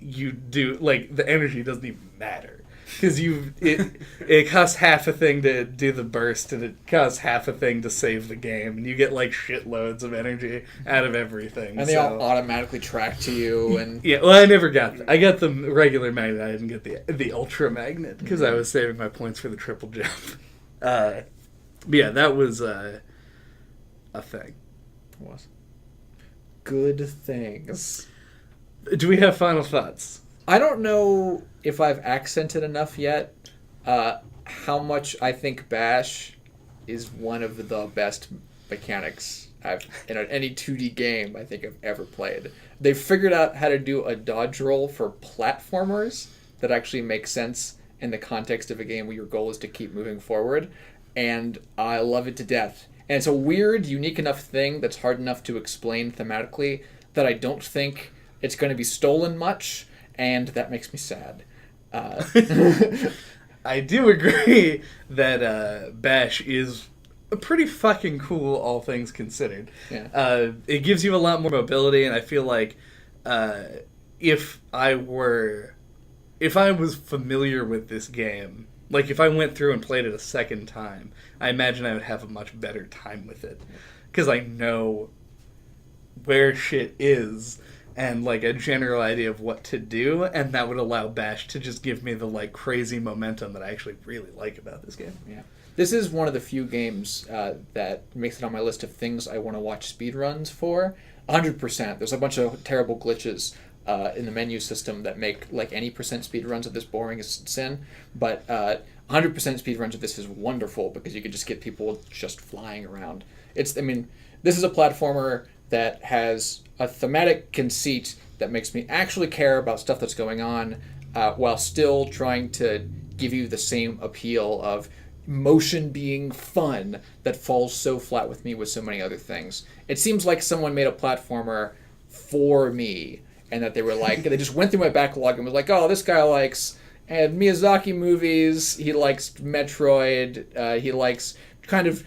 you do, like, the energy doesn't even matter. Because it costs half a thing to do the burst, and it costs half a thing to save the game, and you get like shitloads of energy out of everything. And they all automatically track to you. And yeah, well, I never got that. I got the regular magnet. I didn't get the ultra magnet because I was saving my points for the triple jump. But yeah, that was a thing. It was good things. Do we have final thoughts? I don't know if I've accented enough yet how much I think Bash is one of the best mechanics in any 2D game I think I've ever played. They've figured out how to do a dodge roll for platformers that actually makes sense in the context of a game where your goal is to keep moving forward, and I love it to death. And it's a weird, unique enough thing that's hard enough to explain thematically that I don't think it's going to be stolen much, and that makes me sad. I do agree that Bash is pretty fucking cool, all things considered. Yeah. It gives you a lot more mobility, and I feel like if I was familiar with this game, like if I went through and played it a second time, I imagine I would have a much better time with it. Because I know where shit is, and like a general idea of what to do, and that would allow Bash to just give me the like crazy momentum that I actually really like about this game. Yeah, this is one of the few games that makes it on my list of things I want to watch speedruns for. 100%. There's a bunch of terrible glitches in the menu system that make like any percent speedruns of this boring as sin, but 100% speedruns of this is wonderful because you could just get people just flying around. This is a platformer that has a thematic conceit that makes me actually care about stuff that's going on while still trying to give you the same appeal of motion being fun that falls so flat with me with so many other things. It seems like someone made a platformer for me, and that they were like, they just went through my backlog and was like, oh, this guy likes Miyazaki movies, he likes Metroid, he likes kind of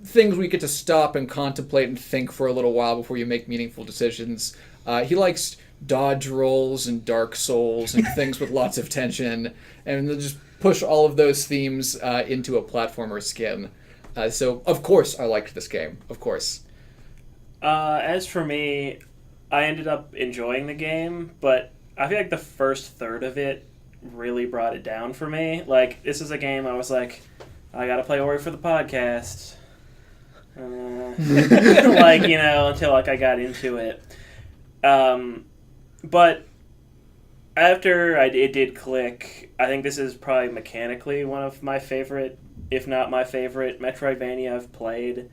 things we get to stop and contemplate and think for a little while before you make meaningful decisions. He likes dodge rolls and Dark Souls and things with lots of tension, and they'll just push all of those themes into a platformer skin. So, of course, I liked this game. Of course. As for me, I ended up enjoying the game, but I feel like the first third of it really brought it down for me. Like, this is a game I was like, I gotta play Ori for the podcast. Like, until like I got into it. But after it did click, I think this is probably mechanically one of my favorite, if not my favorite, Metroidvania I've played.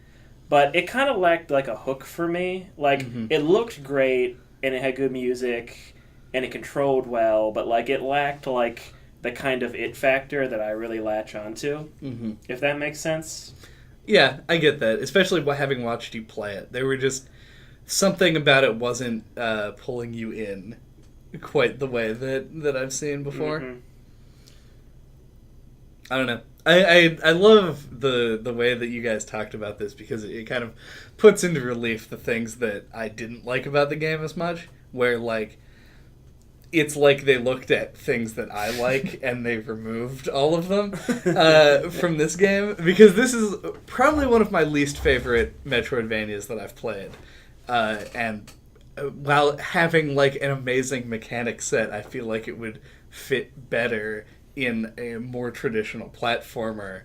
but it kind of lacked like a hook for me. Like it looked great and it had good music and it controlled well, but like it lacked like the kind of it factor that I really latch onto. If that makes sense. Yeah, I get that. Especially having watched you play it, there were just something about it wasn't pulling you in quite the way that I've seen before. I don't know. I love the way that you guys talked about this because it kind of puts into relief the things that I didn't like about the game as much, where like it's like they looked at things that I like and they removed all of them from this game, because this is probably one of my least favorite Metroidvanias that I've played. And while having like an amazing mechanic set, I feel like it would fit better in a more traditional platformer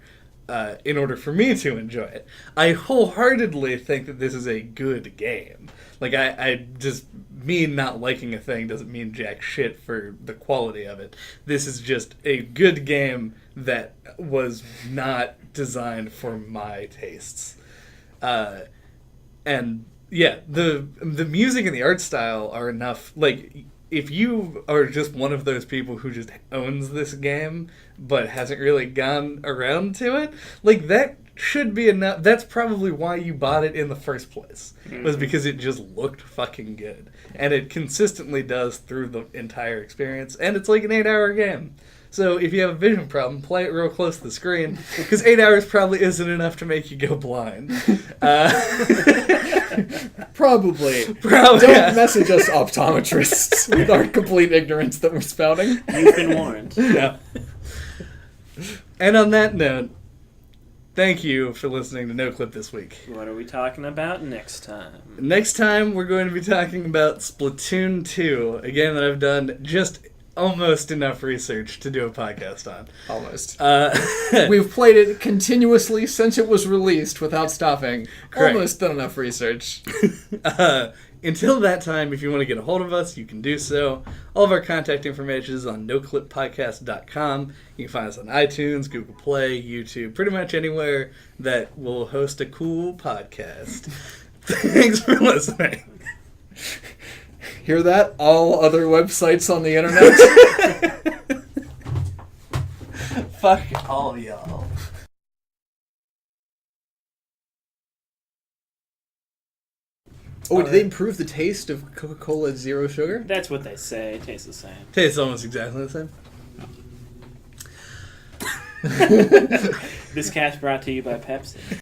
in order for me to enjoy it. I wholeheartedly think that this is a good game. Like, I just, me not liking a thing doesn't mean jack shit for the quality of it. This is just a good game that was not designed for my tastes. And yeah, the music and the art style are enough. Like, if you are just one of those people who just owns this game but hasn't really gone around to it, like, that should be enough. That's probably why you bought it in the first place, was because it just looked fucking good. And it consistently does through the entire experience, and it's like an 8-hour game. So if you have a vision problem, play it real close to the screen, because 8 hours probably isn't enough to make you go blind. Probably. Don't message us optometrists with our complete ignorance that we're spouting. You've been warned. Yeah. And on that note, thank you for listening to NOCLIP this week. What are we talking about next time? Next time, we're going to be talking about Splatoon 2, a game that I've done just almost enough research to do a podcast on. Almost. We've played it continuously since it was released without stopping. Correct. Almost done enough research. Until that time, if you want to get a hold of us, you can do so. All of our contact information is on noclippodcast.com. You can find us on iTunes, Google Play, YouTube, pretty much anywhere that will host a cool podcast. Thanks for listening. Hear that? All other websites on the internet? Fuck all y'all. Oh, did they improve the taste of Coca-Cola Zero Sugar? That's what they say. It tastes the same. Tastes almost exactly the same. This cast brought to you by Pepsi.